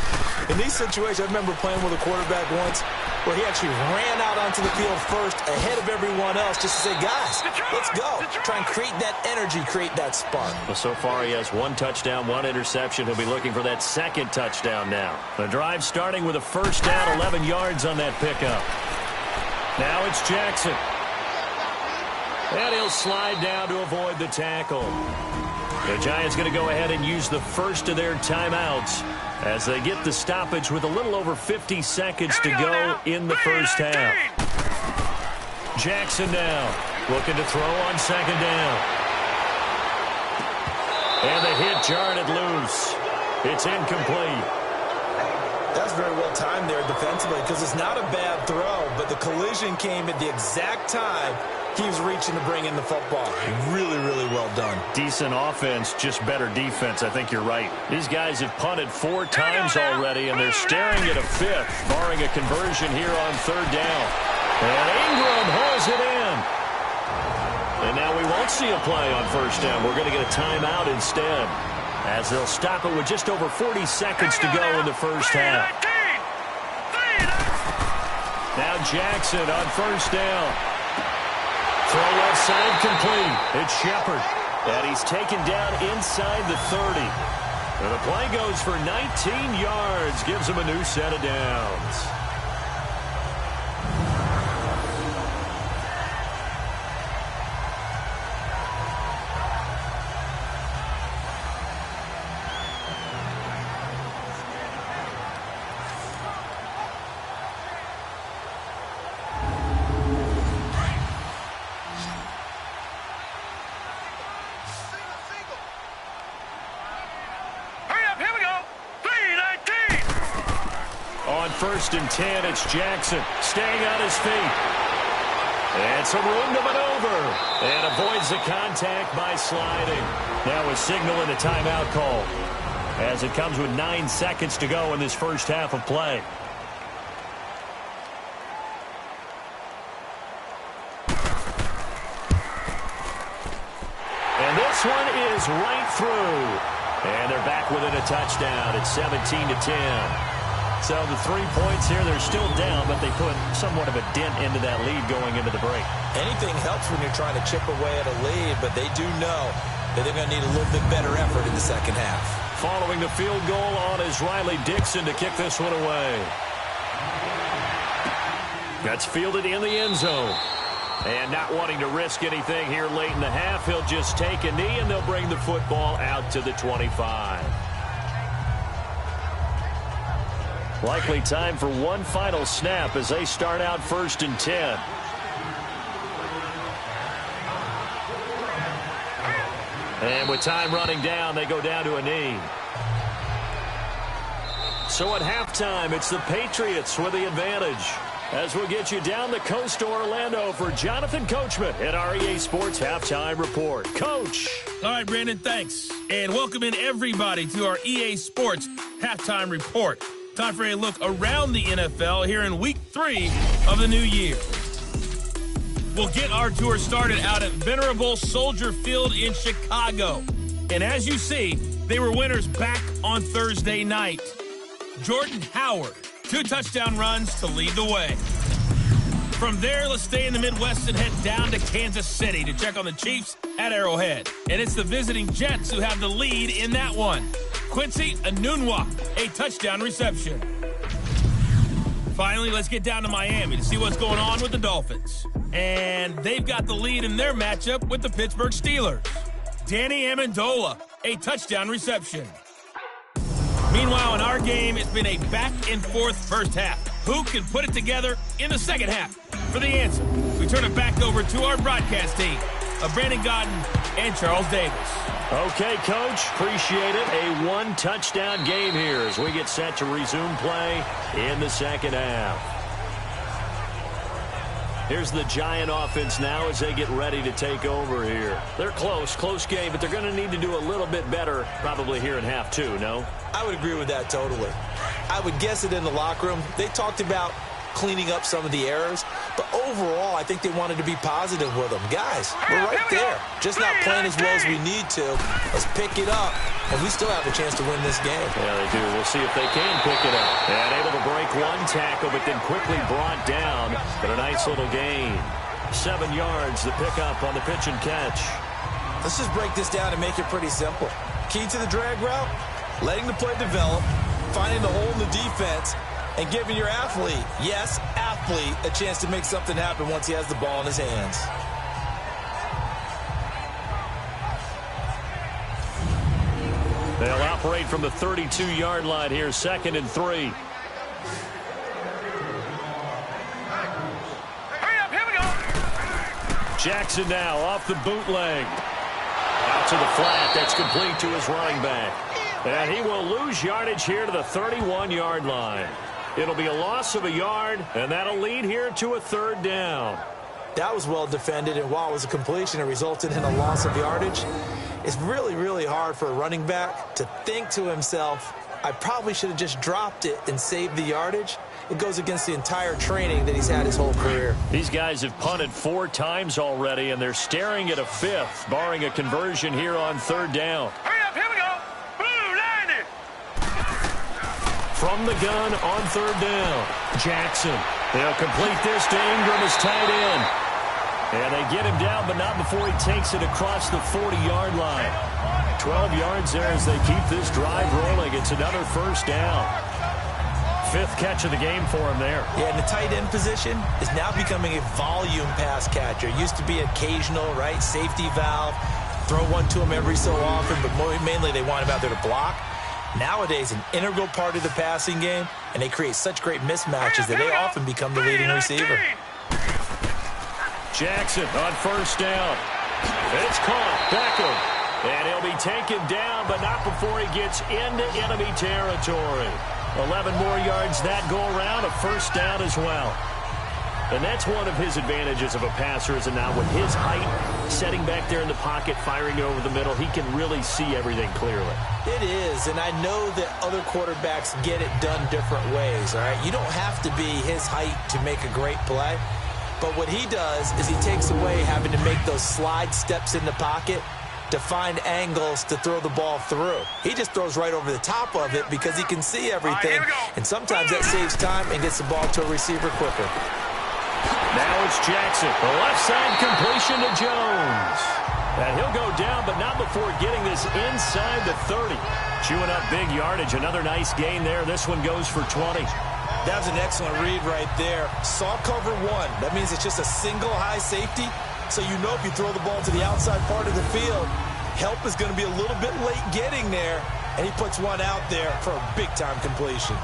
In these situations, I remember playing with a quarterback once where he actually ran out onto the field first ahead of everyone else just to say, guys, let's go. Try and create that energy, create that spark. Well, so far he has 1 touchdown, 1 interception. He'll be looking for that 2nd touchdown now. The drive starting with a first down, 11 yards on that pickup. Now it's Jackson. And he'll slide down to avoid the tackle. The Giants going to go ahead and use the first of their timeouts as they get the stoppage with a little over 50 seconds to go in the first half. Jackson now looking to throw on second down. And the hit jarred it loose. It's incomplete. That's very well timed there defensively because it's not a bad throw, but the collision came at the exact time he was reaching to bring in the football. Really, really well done. Decent offense, just better defense. I think you're right. These guys have punted 4 times already, and they're staring at a 5th, barring a conversion here on third down. And Ingram hauls it in. And now we won't see a play on first down. We're going to get a timeout instead, as they'll stop it with just over 40 seconds to go in the first half. Now Jackson on first down. Throw left side complete. It's Shepard. And he's taken down inside the 30. And the play goes for 19 yards. Gives him a new set of downs. First and 10, it's Jackson staying on his feet. And some room to maneuver. And avoids the contact by sliding. Now a signal and a timeout call, as it comes with 9 seconds to go in this first half of play. And this one is right through. And they're back within a touchdown. It's 17-10. So the 3 points here, they're still down, but they put somewhat of a dent into that lead going into the break. Anything helps when you're trying to chip away at a lead, but they do know that they're going to need a little bit better effort in the second half. Following the field goal on is Riley Dixon to kick this one away. That's fielded in the end zone. And not wanting to risk anything here late in the half, he'll just take a knee, and they'll bring the football out to the 25. Likely time for one final snap as they start out first and 10. And with time running down, they go down to a knee. So at halftime, it's the Patriots with the advantage. As we'll get you down the coast to Orlando for Jonathan Coachman at our EA Sports Halftime Report. Coach. All right, Brandon, thanks. And welcome in everybody to our EA Sports Halftime Report. Time for a look around the NFL here in Week 3 of the new year. We'll get our tour started out at Venerable Soldier Field in Chicago. And as you see, they were winners back on Thursday night. Jordan Howard, 2 touchdown runs to lead the way. From there, let's stay in the Midwest and head down to Kansas City to check on the Chiefs at Arrowhead. And it's the visiting Jets who have the lead in that one. Quincy Enunwa, a touchdown reception. Finally, let's get down to Miami to see what's going on with the Dolphins. And they've got the lead in their matchup with the Pittsburgh Steelers. Danny Amendola, a touchdown reception. Meanwhile, in our game, it's been a back-and-forth first half. Who can put it together in the second half? For the answer, we turn it back over to our broadcast team of Brandon Gaudin and Charles Davis. Okay, Coach, appreciate it. A 1-touchdown game here as we get set to resume play in the second half. Here's the Giant offense now as they get ready to take over here. They're close game, but they're going to need to do a little bit better probably here in half 2, no? I would agree with that totally. I would guess it in the locker room. They talked about cleaning up some of the errors, but overall, I think they wanted to be positive with them. Guys, we're right there. Just not playing as well as we need to. Let's pick it up, and we still have a chance to win this game. Yeah, they do. We'll see if they can pick it up. And able to break one tackle, but then quickly brought down. But a nice little gain. 7 yards, the pickup on the pitch and catch. Let's just break this down and make it pretty simple. Key to the drag route, letting the play develop, finding the hole in the defense, and giving your athlete, yes, athlete, a chance to make something happen once he has the ball in his hands. They'll operate from the 32-yard line here, 2nd and 3. Hurry up, here we go. Jackson now off the bootleg. Out to the flat. That's complete to his running back. And he will lose yardage here to the 31-yard line. It'll be a loss of a yard, and that'll lead here to a third down. That was well defended, and while it was a completion, it resulted in a loss of yardage. It's really, really hard for a running back to think to himself, I probably should have just dropped it and saved the yardage. It goes against the entire training that he's had his whole career. These guys have punted 4 times already, and they're staring at a 5th, barring a conversion here on third down. Hurry up, here we go. Blue, line it. From the gun on third down, Jackson. They'll complete this to Ingram as tight end. And they get him down, but not before he takes it across the 40-yard line. 12 yards there as they keep this drive rolling. It's another first down. 5th catch of the game for him there. Yeah, and the tight end position is now becoming a volume pass catcher. It used to be occasional, right? Safety valve. Throw one to him every so often, but mainly they want him out there to block. Nowadays, an integral part of the passing game, and they create such great mismatches that they often become the leading receiver. Jackson on first down. It's caught. Beckham. And he'll be taken down, but not before he gets into enemy territory. 11 more yards that go around, a first down as well. And that's one of his advantages of a passer, is now with his height, setting back there in the pocket, firing over the middle, he can really see everything clearly. It is, and I know that other quarterbacks get it done different ways, all right? You don't have to be his height to make a great play, but what he does is he takes away having to make those slide steps in the pocket to find angles to throw the ball through. He just throws right over the top of it because he can see everything, and sometimes that saves time and gets the ball to a receiver quicker. Now it's Jackson. The left side completion to Jones. And he'll go down, but not before getting this inside the 30. Chewing up big yardage. Another nice gain there. This one goes for 20. That was an excellent read right there. Saw cover 1. That means it's just a single high safety. So you know if you throw the ball to the outside part of the field, help is going to be a little bit late getting there. And he puts one out there for a big-time completion.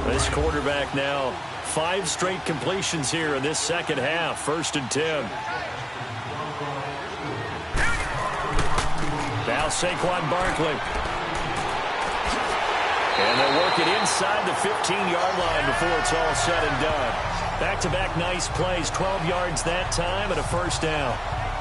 This quarterback now, 5 straight completions here in this second half. 1st and 10. Now Saquon Barkley. And they'll work it inside the 15-yard line before it's all said and done. Back-to-back nice plays, 12 yards that time and a first down.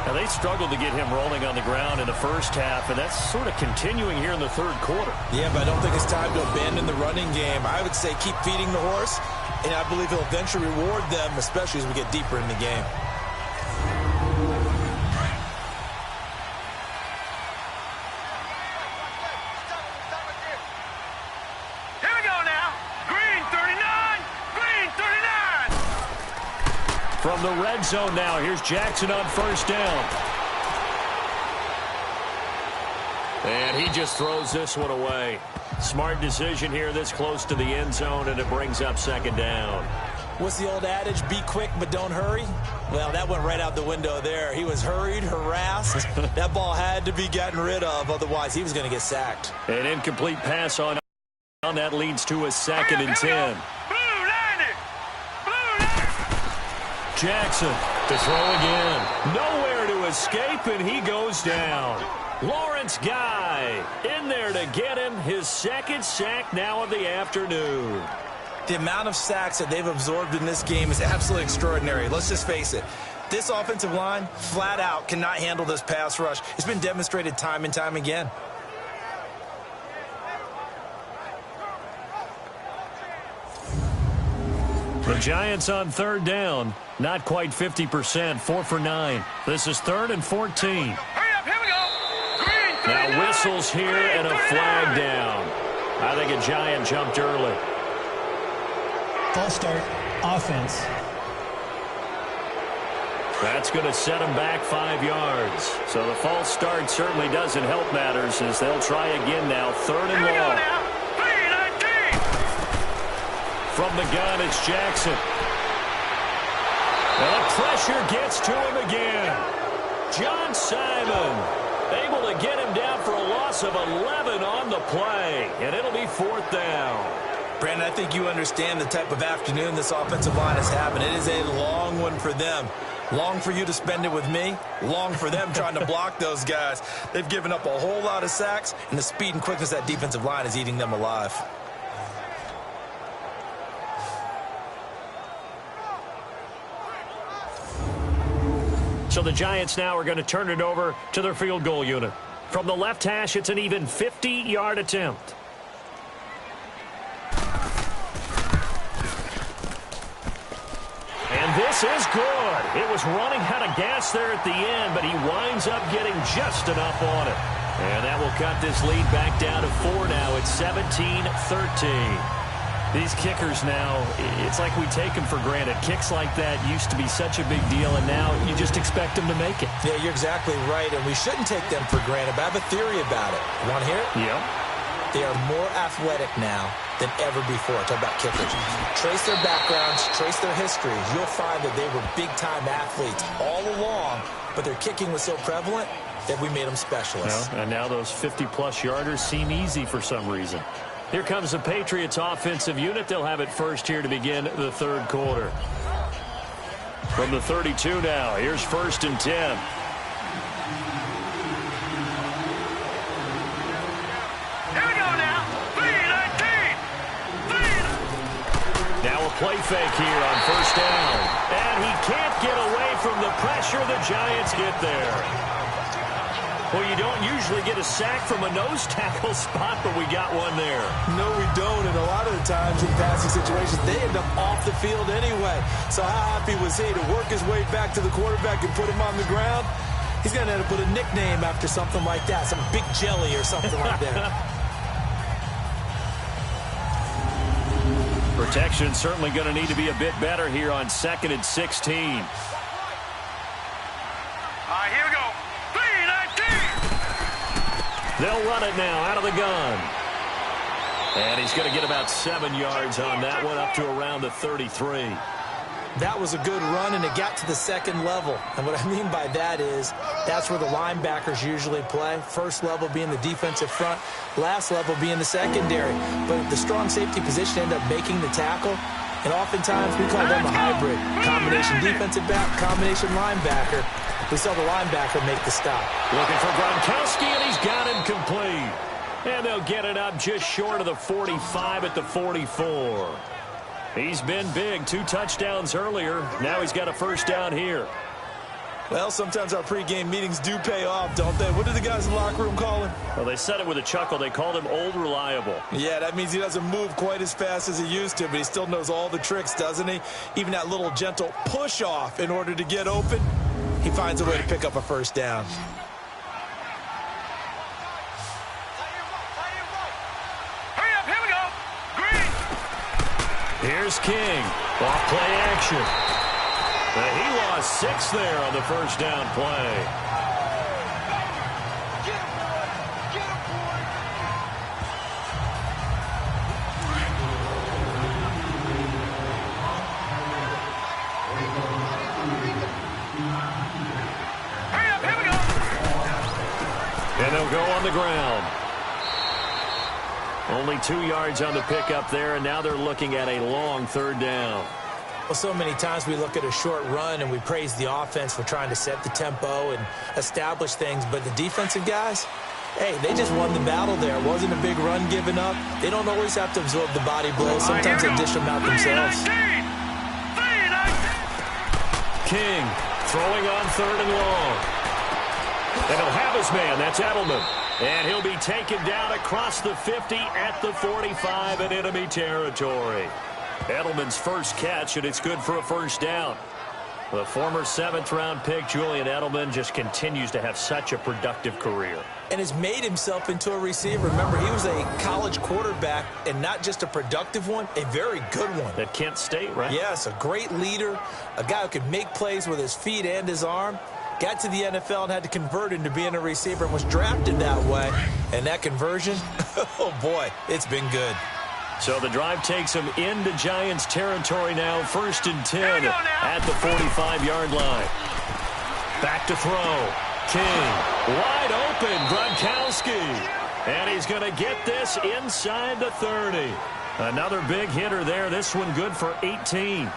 Now they struggled to get him rolling on the ground in the first half, and that's sort of continuing here in the third quarter. Yeah, but I don't think it's time to abandon the running game. I would say keep feeding the horse, and I believe he'll eventually reward them, especially as we get deeper in the game. Here we go now. Green 39. Green 39. From the red zone now, here's Jackson on first down. And he just throws this one away. Smart decision here this close to the end zone, and it brings up second down. What's the old adage? Be quick, but don't hurry? Well, that went right out the window there. He was hurried, harassed. That ball had to be gotten rid of, otherwise he was going to get sacked. An incomplete pass on that leads to a 2nd and 10. Jackson to throw again. Nowhere to escape, and he goes down. Lawrence Guy in there to get him his 2nd sack now of the afternoon. The amount of sacks that they've absorbed in this game is absolutely extraordinary. Let's just face it. This offensive line, flat out, cannot handle this pass rush. It's been demonstrated time and time again. The Giants on third down. Not quite 50%. 4 for 9. This is 3rd and 14. Hurry up, here we go. Green 39. Now whistles here and a flag down. I think a Giant jumped early. False start, offense. That's going to set them back 5 yards. So the false start certainly doesn't help matters as they'll try again now. 3rd and long. From the gun, it's Jackson. And the pressure gets to him again. John Simon able to get him down for a loss of 11 on the play, and it'll be 4th down. Brandon, I think you understand the type of afternoon this offensive line is having. It is a long one for them. Long for you to spend it with me. Long for them trying to block those guys. They've given up a whole lot of sacks, and the speed and quickness of that defensive line is eating them alive. So the Giants now are going to turn it over to their field goal unit. From the left hash, it's an even 50-yard attempt. And this is good. It was running out of gas there at the end, but he winds up getting just enough on it. And that will cut this lead back down to 4 now. It's 17-13. These kickers now, it's like we take them for granted. Kicks like that used to be such a big deal, and now you just expect them to make it. Yeah, you're exactly right, and we shouldn't take them for granted, but I have a theory about it. You want to hear it? Yep. They are more athletic now than ever before. Talk about kickers. Trace their backgrounds, trace their histories. You'll find that they were big-time athletes all along, but their kicking was so prevalent that we made them specialists. Well, and now those 50-plus yarders seem easy for some reason. Here comes the Patriots offensive unit. They'll have it first here to begin the 3rd quarter. From the 32 now, here's 1st and 10. Here we go now. 3-19. Now a play fake here on 1st down. And he can't get away from the pressure. The Giants get there. Well, you don't usually get a sack from a nose tackle spot, but we got one there. No, we don't, and a lot of the times in passing situations, they end up off the field anyway. So how happy was he to work his way back to the quarterback and put him on the ground? He's going to end up with a nickname after something like that, some big jelly or something like that. Protection certainly going to need to be a bit better here on 2nd and 16. All right, here we go. 3-19. They'll run it now out of the gun. And he's going to get about 7 yards on that one, up to around the 33. That was a good run, and it got to the 2nd level. And what I mean by that is that's where the linebackers usually play. First level being the defensive front, last level being the secondary. But the strong safety position ended up making the tackle. And oftentimes we call them a hybrid. Combination defensive back, combination linebacker. We saw the linebacker make the stop. Looking for Gronkowski, and he's got him complete. And they'll get it up just short of the 45 at the 44. He's been big. 2 touchdowns earlier. Now he's got a 1st down here. Well, sometimes our pregame meetings do pay off, don't they? What did the guys in the locker room call him? Well, they said it with a chuckle. They called him Old Reliable. Yeah, that means he doesn't move quite as fast as he used to, but he still knows all the tricks, doesn't he? Even that little gentle push-off in order to get open, he finds a way to pick up a 1st down. Hurry up, here we go. Green. Here's King. Off play action. And he lost 6 there on the 1st down play. Hurry up, here we go. And they'll go on the ground. Only 2 yards on the pickup there, and now they're looking at a long 3rd down. Well, so many times we look at a short run and we praise the offense for trying to set the tempo and establish things, but the defensive guys, hey, they just won the battle there. It wasn't a big run given up. They don't always have to absorb the body blows. Sometimes they dish them out themselves. 3-19. King throwing on 3rd and long. And he'll have his man. That's Edelman. And he'll be taken down across the 50 at the 45 in enemy territory. Edelman's first catch, and it's good for a 1st down. The former 7th-round pick, Julian Edelman, just continues to have such a productive career. And has made himself into a receiver. Remember, he was a college quarterback, and not just a productive one, a very good one. At Kent State, right? Yes, a great leader, a guy who could make plays with his feet and his arm. Got to the NFL and had to convert into being a receiver and was drafted that way. And that conversion, oh boy, it's been good. So the drive takes him into Giants territory now. 1st and 10 at the 45-yard line. Back to throw. King. Wide open. Gronkowski. And he's going to get this inside the 30. Another big hitter there. This one good for 18.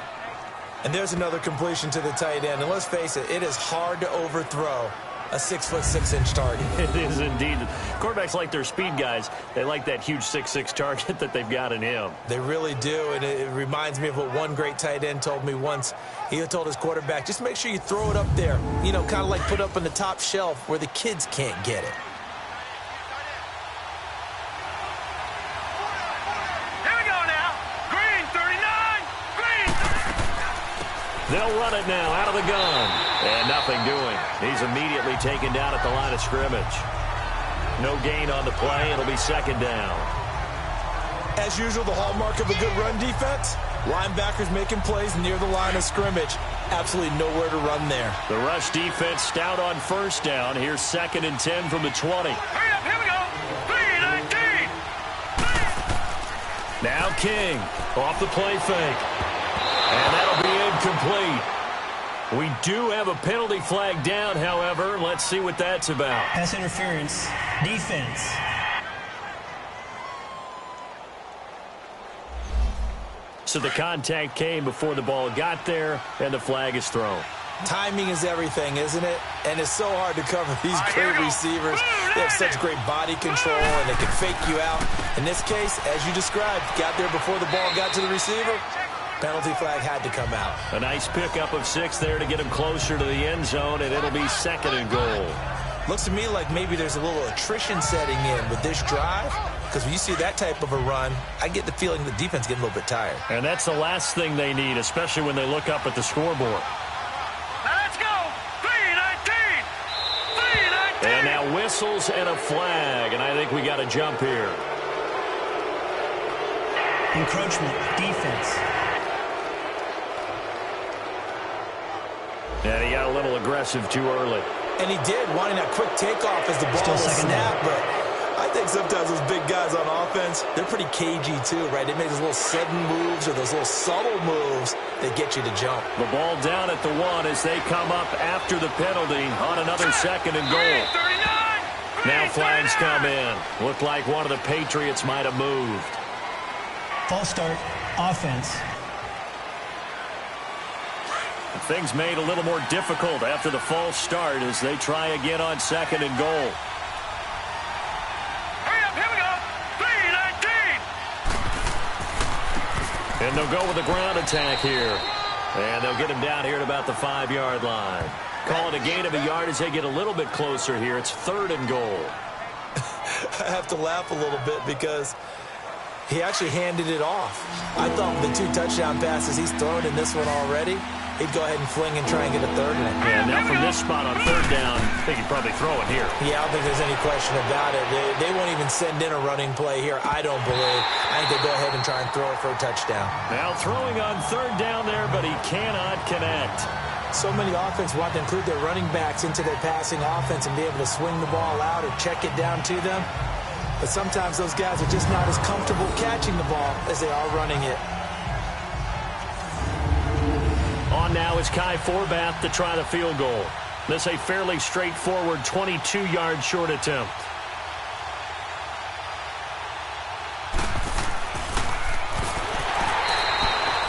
And there's another completion to the tight end. And let's face it, it is hard to overthrow a 6'6" target. It is indeed. Quarterbacks like their speed guys. They like that huge 6'6" target that they've got in him. They really do, and it reminds me of what one great tight end told me once. He told his quarterback, just make sure you throw it up there. You know, kind of like put up on the top shelf where the kids can't get it. They'll run it now out of the gun. And nothing doing. He's immediately taken down at the line of scrimmage. No gain on the play. It'll be second down. As usual, the hallmark of a good run defense, linebackers making plays near the line of scrimmage. Absolutely nowhere to run there. The rush defense stout on first down. Here's 2nd and 10 from the 20. Hurry up, here we go. 3-19. Now King off the play fake. And that'll be incomplete. We do have a penalty flag down, however. Let's see what that's about. Pass interference. Defense. So the contact came before the ball got there, and the flag is thrown. Timing is everything, isn't it? And it's so hard to cover these great receivers. They have such great body control, and they can fake you out. In this case, as you described, got there before the ball got to the receiver. Penalty flag had to come out. A nice pickup of 6 there to get him closer to the end zone, and it'll be 2nd and goal. Looks to me like maybe there's a little attrition setting in with this drive, because when you see that type of a run, I get the feeling the defense getting a little bit tired. And that's the last thing they need, especially when they look up at the scoreboard. Now let's go. 3-19. 3-19. And now whistles and a flag, and I think we got a jump here. Encroachment. Defense. And he got a little aggressive too early. And he did, wanting that quick takeoff as the ball was snapped. But I think sometimes those big guys on offense, they're pretty cagey too, right? They make those little sudden moves or those little subtle moves that get you to jump. The ball down at the 1 as they come up after the penalty on another 2nd and goal. Now flags come in. Looked like one of the Patriots might have moved. False start. Offense. Things made a little more difficult after the false start as they try again on 2nd and goal. Hurry up, here we go. 3-19. And they'll go with the ground attack here. And they'll get him down here at about the 5-yard line. Call it a gain of a yard as they get a little bit closer here. It's 3rd and goal. I have to laugh a little bit because he actually handed it off. I thought with the 2 touchdown passes he's thrown in this one already, he'd go ahead and fling and try and get a 3rd in it. Yeah, now from this spot on 3rd down, I think he'd probably throw it here. Yeah, I don't think there's any question about it. They won't even send in a running play here, I don't believe. I think they'll go ahead and try and throw it for a touchdown. Now throwing on 3rd down there, but he cannot connect. So many offenses want to include their running backs into their passing offense and be able to swing the ball out or check it down to them. But sometimes those guys are just not as comfortable catching the ball as they are running it. On now is Kai Forbath to try the field goal. This a fairly straightforward 22-yard short attempt.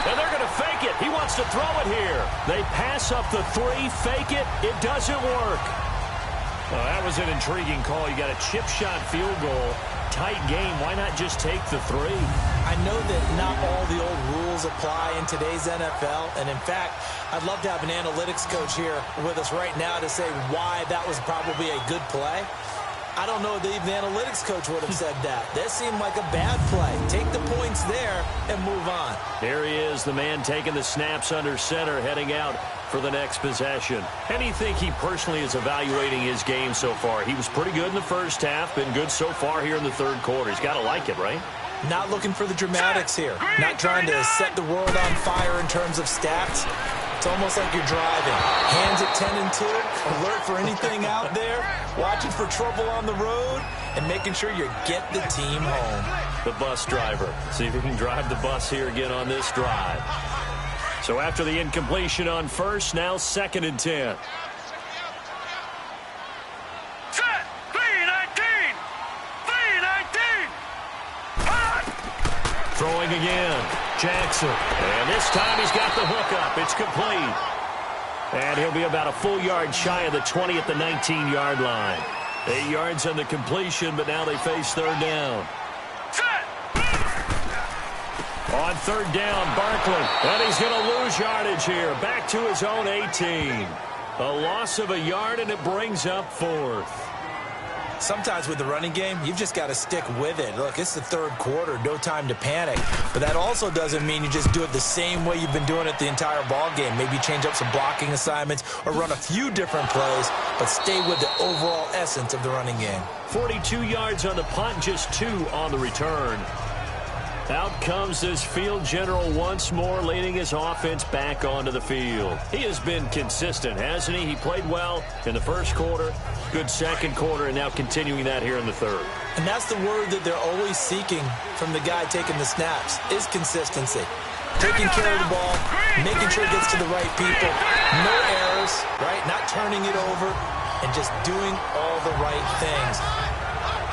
And they're going to fake it. He wants to throw it here. They pass up the 3, fake it. It doesn't work. Well, that was an intriguing call. You got a chip shot field goal. Tight game. Why not just take the 3? I know that not all the old rules apply in today's NFL. And in fact, I'd love to have an analytics coach here with us right now to say why that was probably a good play. I don't know that even the analytics coach would have said that. That seemed like a bad play. Take the points there and move on. Here he is, the man taking the snaps under center, heading out for the next possession. How do you think he personally is evaluating his game so far? He was pretty good in the first half, been good so far here in the 3rd quarter. He's got to like it, right? Not looking for the dramatics here. Not trying to set the world on fire in terms of stats. It's almost like you're driving. Hands at 10 and 2, alert for anything out there, watching for trouble on the road, and making sure you get the team home. The bus driver. See if he can drive the bus here again on this drive. So after the incompletion on 1st, now 2nd and 10. throwing again. Jackson. And this time he's got the hook up. It's complete. And he'll be about a full yard shy of the 20 at the 19-yard line. 8 yards on the completion, but now they face third down. On third down, Barkley. And he's going to lose yardage here. Back to his own 18. A loss of a yard, and it brings up fourth. Sometimes with the running game, you've just got to stick with it. Look, it's the third quarter, no time to panic. But that also doesn't mean you just do it the same way you've been doing it the entire ball game. Maybe change up some blocking assignments or run a few different plays, but stay with the overall essence of the running game. 42 yards on the punt, just 2 on the return. Out comes this field general once more, leading his offense back onto the field. He has been consistent, hasn't he? He played well in the first quarter, good second quarter, and now continuing that here in the third. And that's the word that they're always seeking from the guy taking the snaps, is consistency. Taking care of the ball, making sure it gets to the right people, no errors, right? Not turning it over, and just doing all the right things.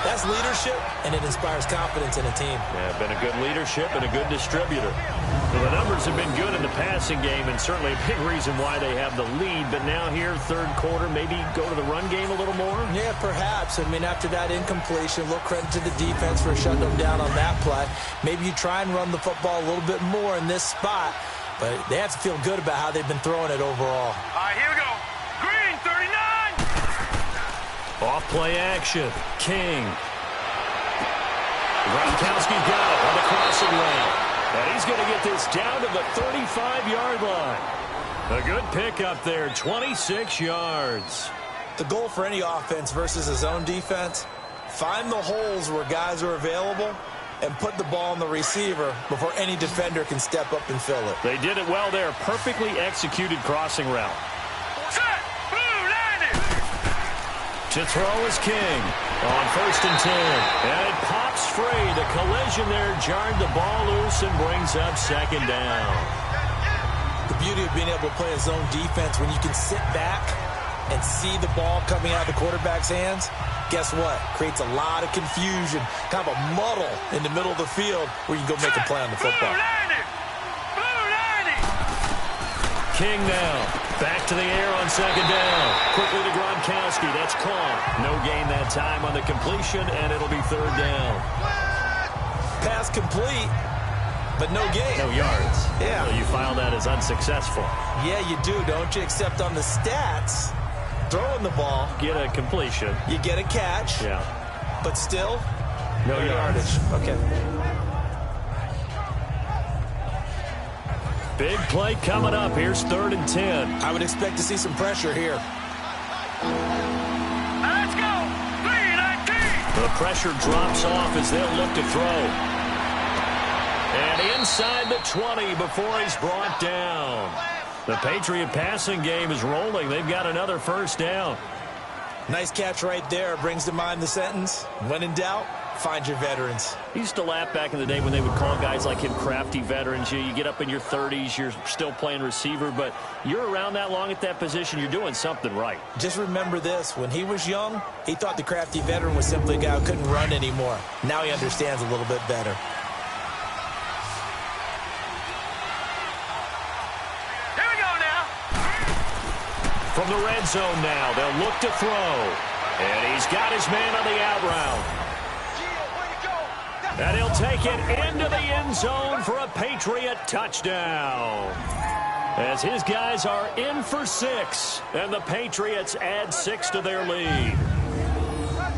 That's leadership, and it inspires confidence in a team. Yeah, been a good leadership and a good distributor. Well, the numbers have been good in the passing game, and certainly a big reason why they have the lead. But now here, third quarter, maybe go to the run game a little more? Yeah, perhaps. I mean, after that incompletion, a little credit to the defense for shutting them down on that play. Maybe you try and run the football a little bit more in this spot, but they have to feel good about how they've been throwing it overall. All right, here we go. Green, 39. Off play action. King. Gronkowski's got it on the crossing lane. And he's going to get this down to the 35-yard line. A good pickup there, 26 yards. The goal for any offense versus a zone defense, find the holes where guys are available and put the ball on the receiver before any defender can step up and fill it. They did it well there. Perfectly executed crossing route. Set. Blue, landed. To throw is King on 1st and 10. And it pops free. The collision there jarred the ball loose and brings up second down. The beauty of being able to play a zone defense when you can sit back and see the ball coming out of the quarterback's hands, guess what? Creates a lot of confusion, kind of a muddle in the middle of the field where you can go make a play on the football. Blue, landed. Blue, landed. King now. Back to the air on second down. Quickly to Gronkowski. That's caught. No gain that time on the completion, and it'll be third down. Pass complete, but no gain. No yards. Yeah. So you file that as unsuccessful. Yeah, you do, don't you? Except on the stats, throwing the ball, Get a completion. you get a catch, Yeah. but still, No yardage. Okay. Big play coming up. Here's 3rd and 10. I would expect to see some pressure here. Let's go. Green, 19. The pressure drops off as they'll look to throw. And inside the 20 before he's brought down. The Patriot passing game is rolling. They've got another first down. Nice catch right there. Brings to mind the sentence, when in doubt, find your veterans. He used to laugh back in the day when they would call guys like him crafty veterans. You get up in your 30s, you're still playing receiver, but you're around that long at that position, you're doing something right. Just remember this. When he was young, he thought the crafty veteran was simply a guy who couldn't run anymore. Now he understands a little bit better. Here we go now. From the red zone now, they'll look to throw. And he's got his man on the out route. And he'll take it into the end zone for a Patriot touchdown. As his guys are in for 6, and the Patriots add 6 to their lead.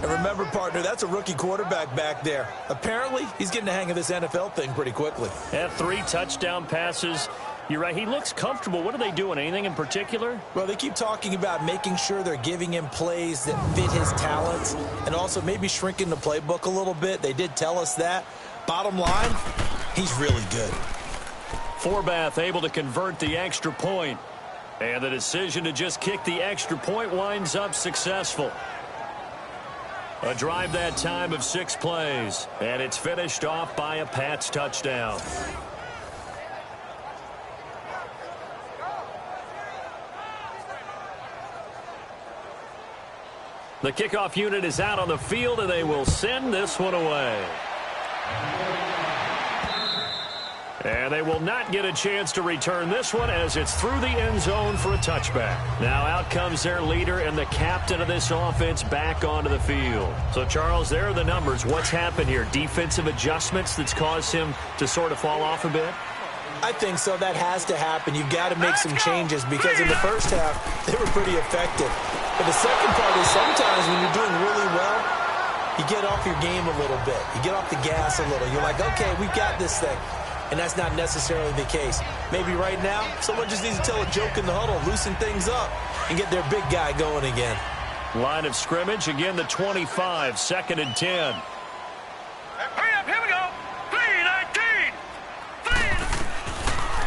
And remember, partner, that's a rookie quarterback back there. Apparently, he's getting the hang of this NFL thing pretty quickly. Had 3 touchdown passes. You're right, he looks comfortable. What are they doing? Anything in particular? Well, they keep talking about making sure they're giving him plays that fit his talents and also maybe shrinking the playbook a little bit. They did tell us that. Bottom line, he's really good. Forbath able to convert the extra point. And the decision to just kick the extra point winds up successful. A drive that time of 6 plays. And it's finished off by a Pats touchdown. The kickoff unit is out on the field, and they will send this one away. And they will not get a chance to return this one as it's through the end zone for a touchback. Now out comes their leader and the captain of this offense back onto the field. So, Charles, there are the numbers. What's happened here? Defensive adjustments that's caused him to sort of fall off a bit? I think so. That has to happen. You've got to make some changes because in the first half, they were pretty effective. But the second part is sometimes when you're doing really well, you get off your game a little bit. You get off the gas a little. You're like, okay, we've got this thing. And that's not necessarily the case. Maybe right now, someone just needs to tell a joke in the huddle, loosen things up, and get their big guy going again. Line of scrimmage, again the 25, 2nd and 10. Hurry up, here we go. 3-19.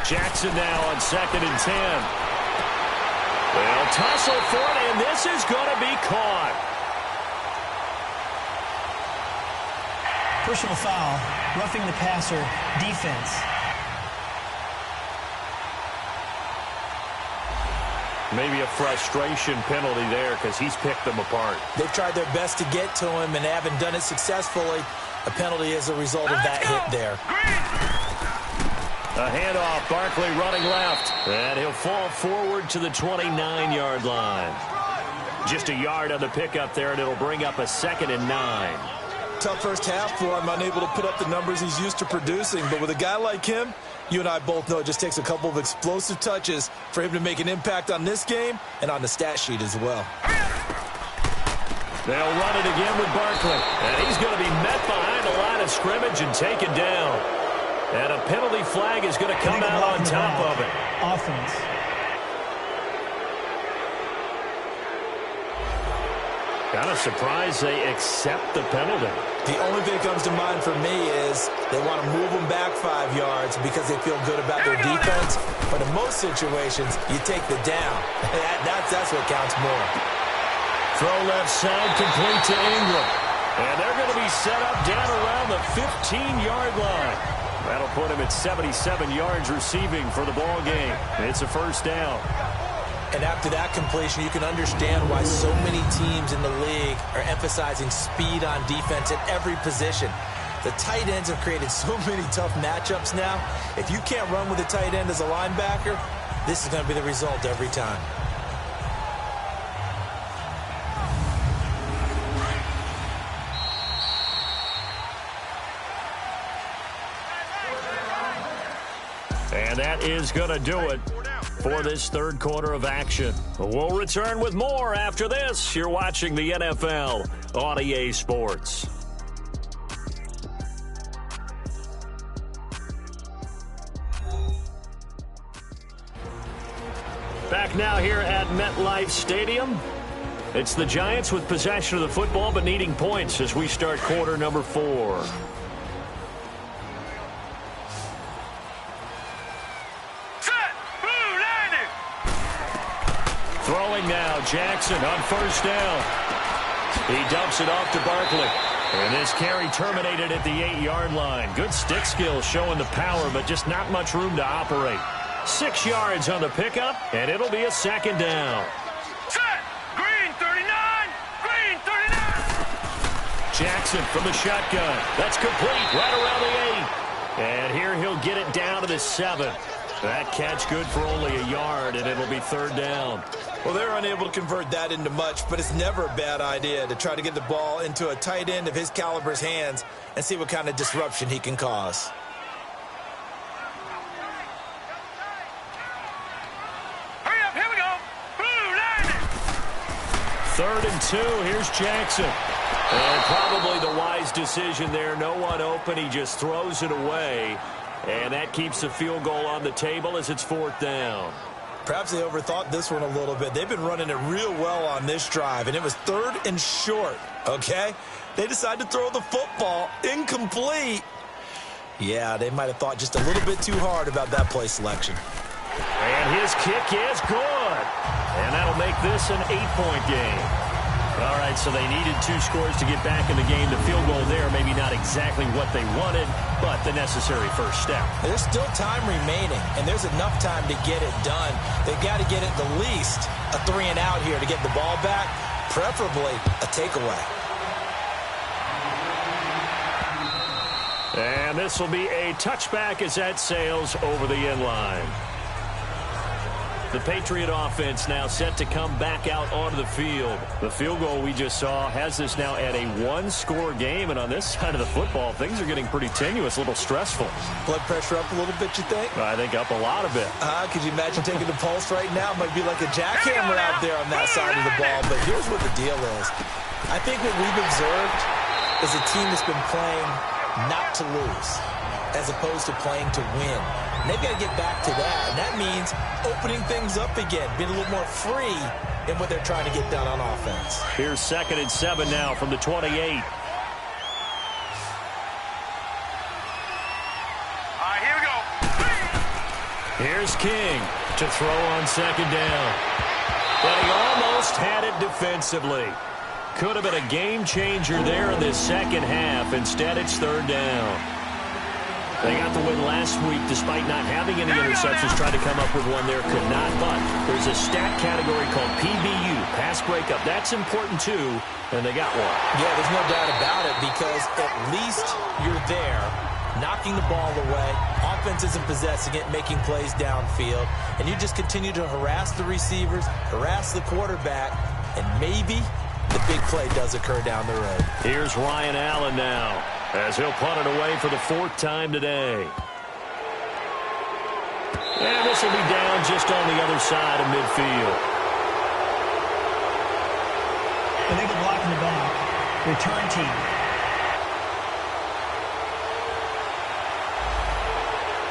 Jackson now on 2nd and 10. They'll tussle for it, and this is going to be caught. Personal foul, roughing the passer, defense. Maybe a frustration penalty there because he's picked them apart. They've tried their best to get to him and haven't done it successfully. A penalty as a result of that hit there. A handoff, Barkley running left. And he'll fall forward to the 29-yard line. Just a yard on the pickup there, and it'll bring up a 2nd and 9. Tough first half for him, unable to put up the numbers he's used to producing. But with a guy like him, you and I both know it just takes a couple of explosive touches for him to make an impact on this game and on the stat sheet as well. They'll run it again with Barkley. And he's going to be met behind the line of scrimmage and taken down. And a penalty flag is going to come out on top of it. Offense. Kind of surprised they accept the penalty. The only thing that comes to mind for me is they want to move them back 5 yards because they feel good about their defense. But in most situations, you take the down. That's what counts more. Throw left side complete to Ingram. And they're going to be set up down around the 15-yard line. That'll put him at 77 yards receiving for the ball game. It's a first down. And after that completion, you can understand why so many teams in the league are emphasizing speed on defense at every position. The tight ends have created so many tough matchups now. If you can't run with a tight end as a linebacker, this is going to be the result every time. And that is going to do it for this third quarter of action. We'll return with more after this. You're watching the NFL on EA Sports. Back now here at MetLife Stadium. It's the Giants with possession of the football but needing points as we start quarter number 4. Throwing now, Jackson on first down. He dumps it off to Barkley. And this carry terminated at the 8-yard line. Good stick skills showing the power, but just not much room to operate. 6 yards on the pickup, and it'll be a 2nd down. Set! Green 39! Green 39! Jackson from the shotgun. That's complete right around the 8. And here he'll get it down to the 7. That catch good for only a yard, and it'll be 3rd down. Well, they're unable to convert that into much, but it's never a bad idea to try to get the ball into a tight end of his caliber's hands and see what kind of disruption he can cause. Hurry up, here we go. Blue 90. 3rd and 2, here's Jackson. And probably the wise decision there. No one open, he just throws it away. And that keeps the field goal on the table as it's 4th down. Perhaps they overthought this one a little bit. They've been running it real well on this drive, and it was 3rd and short, okay? They decided to throw the football incomplete. Yeah, they might have thought just a little bit too hard about that play selection. And his kick is good. And that'll make this an 8-point game. All right, so they needed 2 scores to get back in the game. The field goal there, maybe not exactly what they wanted, but the necessary first step. There's still time remaining, and there's enough time to get it done. They've got to get at the least a 3-and-out here to get the ball back, preferably a takeaway. And this will be a touchback as that sails over the end line. The Patriot offense now set to come back out onto the field. The field goal we just saw has this now at a one-score game, and on this side of the football, things are getting pretty tenuous, a little stressful. Blood pressure up a little bit, you think? I think up a lot of it. Could you imagine taking the pulse right now? Might be like a jackhammer out there on that side of the ball, but here's what the deal is. I think what we've observed is a team that's been playing not to lose as opposed to playing to win. And they've got to get back to that. And that means opening things up again, being a little more free in what they're trying to get done on offense. Here's 2nd and 7 now from the 28. Here we go. Here's King to throw on 2nd down. But he almost had it defensively. Could have been a game changer there in this second half. Instead, it's 3rd down. They got the win last week despite not having any interceptions. Tried to come up with one there, could not. But there's a stat category called PBU, pass breakup. That's important too, and they got one. Yeah, there's no doubt about it because at least you're there, knocking the ball away. Offense isn't possessing it, making plays downfield. And you just continue to harass the receivers, harass the quarterback, and maybe the big play does occur down the road. Here's Ryan Allen now, as he'll punt it away for the 4th time today. And this will be down just on the other side of midfield. Illegal block in the back. Return team.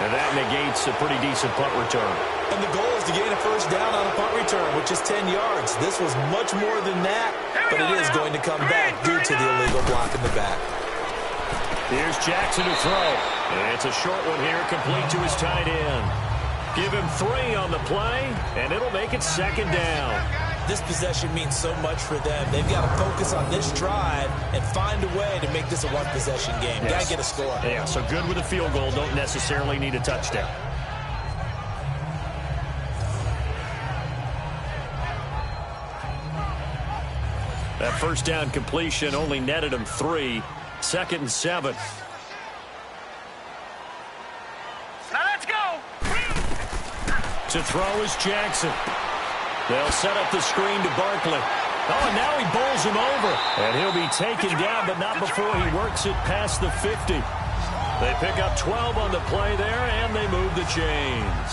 And that negates a pretty decent punt return. And the goal is to gain a 1st down on a punt return, which is 10 yards. This was much more than that, but it is going to come back due to the illegal block in the back. Here's Jackson to throw. And it's a short one here, complete to his tight end. Give him 3 on the play, and it'll make it 2nd down. This possession means so much for them. They've got to focus on this drive and find a way to make this a one-possession game. Yes. Got to get a score. Yeah, so good with a field goal. Don't necessarily need a touchdown. That 1st down completion only netted him 3. 2nd and 7. Now let's go. To throw is Jackson. They'll set up the screen to Barkley. Oh, and now he bowls him over. And he'll be taken down, but not before he works it past the 50. They pick up 12 on the play there, and they move the chains.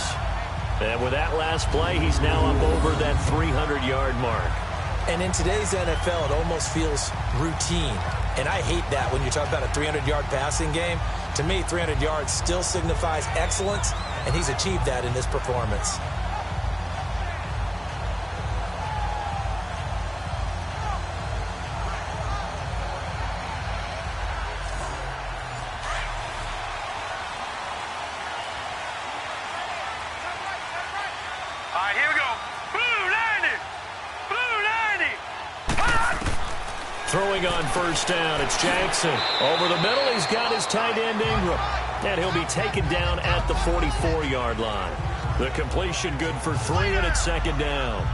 And with that last play, he's now up over that 300-yard mark. And in today's NFL, it almost feels routine. And I hate that when you talk about a 300-yard passing game. To me, 300 yards still signifies excellence, and he's achieved that in this performance. Here we go. Blue 90. Blue 90. Throwing on 1st down, it's Jackson. Over the middle, he's got his tight end Ingram. And he'll be taken down at the 44-yard line. The completion good for 3, and it's 2nd down.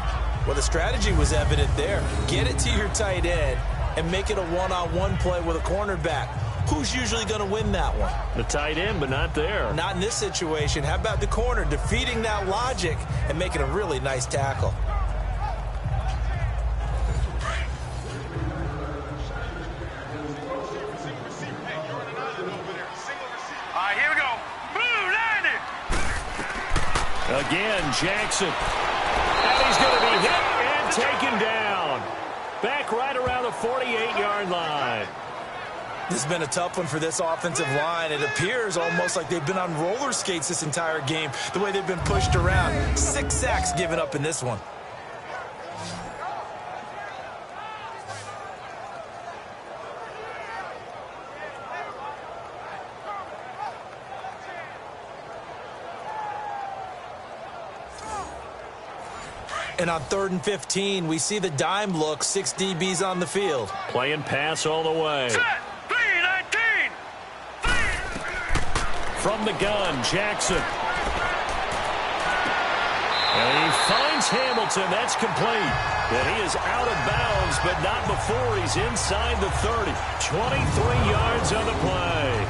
Well, the strategy was evident there. Get it to your tight end and make it a one-on-one play with a cornerback. Who's usually going to win that one? The tight end, but not there. Not in this situation. How about the corner defeating that logic and making a really nice tackle? Here we go. Blue 90. Again, Jackson. And he's going to be hit and taken down. Back right around the 48-yard line. This has been a tough one for this offensive line. It appears almost like they've been on roller skates this entire game, the way they've been pushed around. 6 sacks given up in this one. And on 3rd and 15, we see the dime look, 6 DBs on the field. Playing pass all the way. Set. 3-19. From the gun, Jackson. And he finds Hamilton. That's complete. And he is out of bounds, but not before he's inside the 30. 23 yards on the play.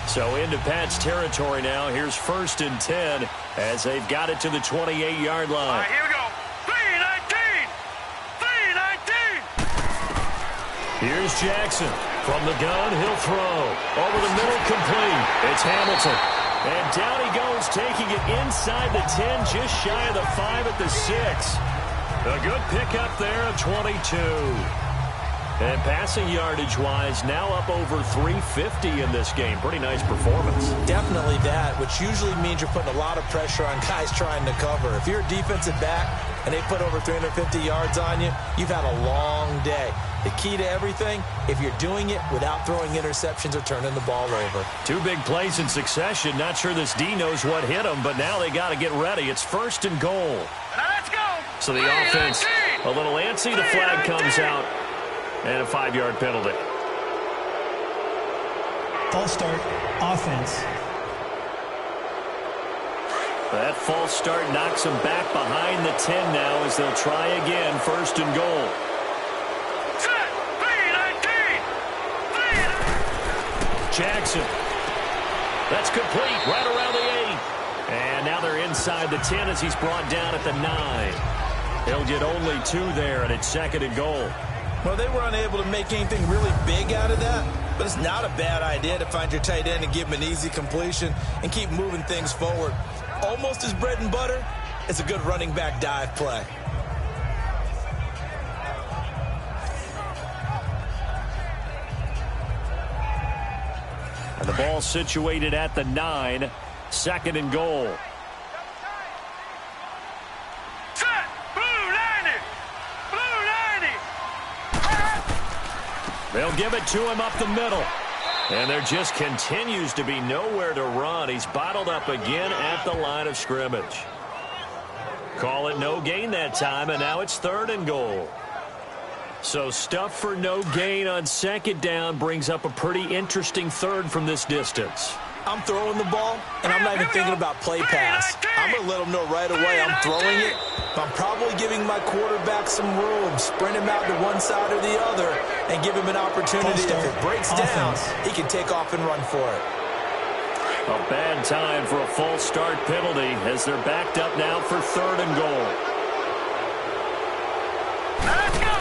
So into Pat's territory now. Here's 1st and 10 as they've got it to the 28-yard line. All right, here we go. 3-19. 3-19. Here's Jackson. From the gun, he'll throw. Over the middle, complete. It's Hamilton. And down he goes, taking it inside the 10, just shy of the 5 at the 6. A good pickup there of 22. And passing yardage-wise, now up over 350 in this game. Pretty nice performance. Definitely that, which usually means you're putting a lot of pressure on guys trying to cover. If you're a defensive back and they put over 350 yards on you, you've had a long day. The key to everything, if you're doing it without throwing interceptions or turning the ball over. 2 big plays in succession. Not sure this D knows what hit him, but now they got to get ready. It's 1st and goal. Now let's go. So the offense a little antsy. The flag comes out. And a 5-yard penalty. False start, offense. That false start knocks them back behind the 10 now as they'll try again. 1st and goal. Set. 3-19. Jackson. That's complete. Right around the 8. And now they're inside the 10 as he's brought down at the 9. He'll get only 2 there, and it's 2nd and goal. Well, they were unable to make anything really big out of that, but it's not a bad idea to find your tight end and give him an easy completion and keep moving things forward. Almost his bread and butter. It's a good running back dive play. And the ball situated at the 9, 2nd and goal. They'll give it to him up the middle. And there just continues to be nowhere to run. He's bottled up again at the line of scrimmage. Call it no gain that time, and now it's 3rd and goal. So stuff for no gain on 2nd down brings up a pretty interesting 3rd from this distance. I'm throwing the ball, and I'm not even thinking about play pass. I'm going to let them know right away I'm throwing it. I'm probably giving my quarterback some room, sprint him out to one side or the other, and give him an opportunity. If it breaks down, he can take off and run for it. A bad time for a false start penalty as they're backed up now for 3rd and goal. Let's go.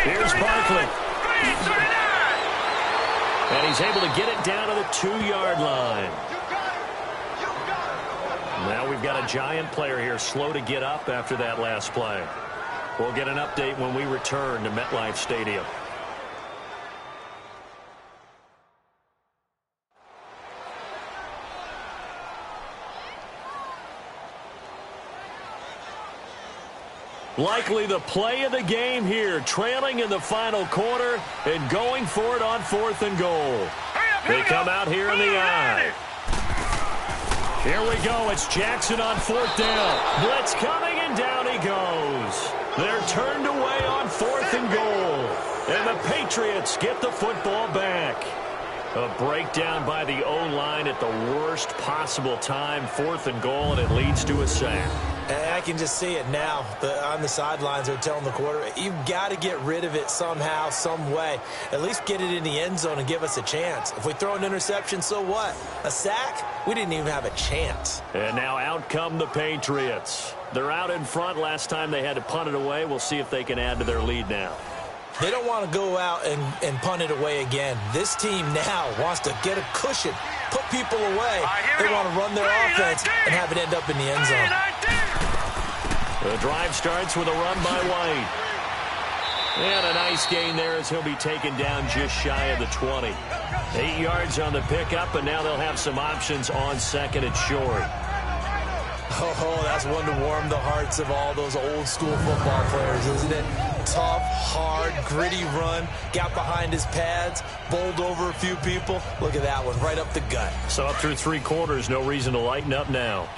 Here's Barkley. And he's able to get it down to the 2-yard line. Now we've got a Giant player here slow to get up after that last play. We'll get an update when we return to MetLife Stadium. Likely the play of the game here, trailing in the final quarter and going for it on 4th and goal. They come out here in the eye. Here we go. It's Jackson on 4th down. Blitz coming, and down he goes. They're turned away on 4th and goal. And the Patriots get the football back. A breakdown by the O-line at the worst possible time. 4th and goal, and it leads to a sack. And I can just see it now. On the sidelines, they're telling the quarterback, you've got to get rid of it somehow, some way. At least get it in the end zone and give us a chance. If we throw an interception, so what? A sack? We didn't even have a chance. And now out come the Patriots. They're out in front. Last time they had to punt it away. We'll see if they can add to their lead now. They don't want to go out and punt it away again. This team now wants to get a cushion, put people away. They want to run their offense and have it end up in the end zone. The drive starts with a run by White. And a nice gain there as he'll be taken down just shy of the 20. 8 yards on the pickup, and now they'll have some options on 2nd and short. Oh, that's one to warm the hearts of all those old school football players, isn't it? Tough, hard, gritty run, got behind his pads, bowled over a few people. Look at that one, right up the gut. So up through 3 quarters, no reason to lighten up now.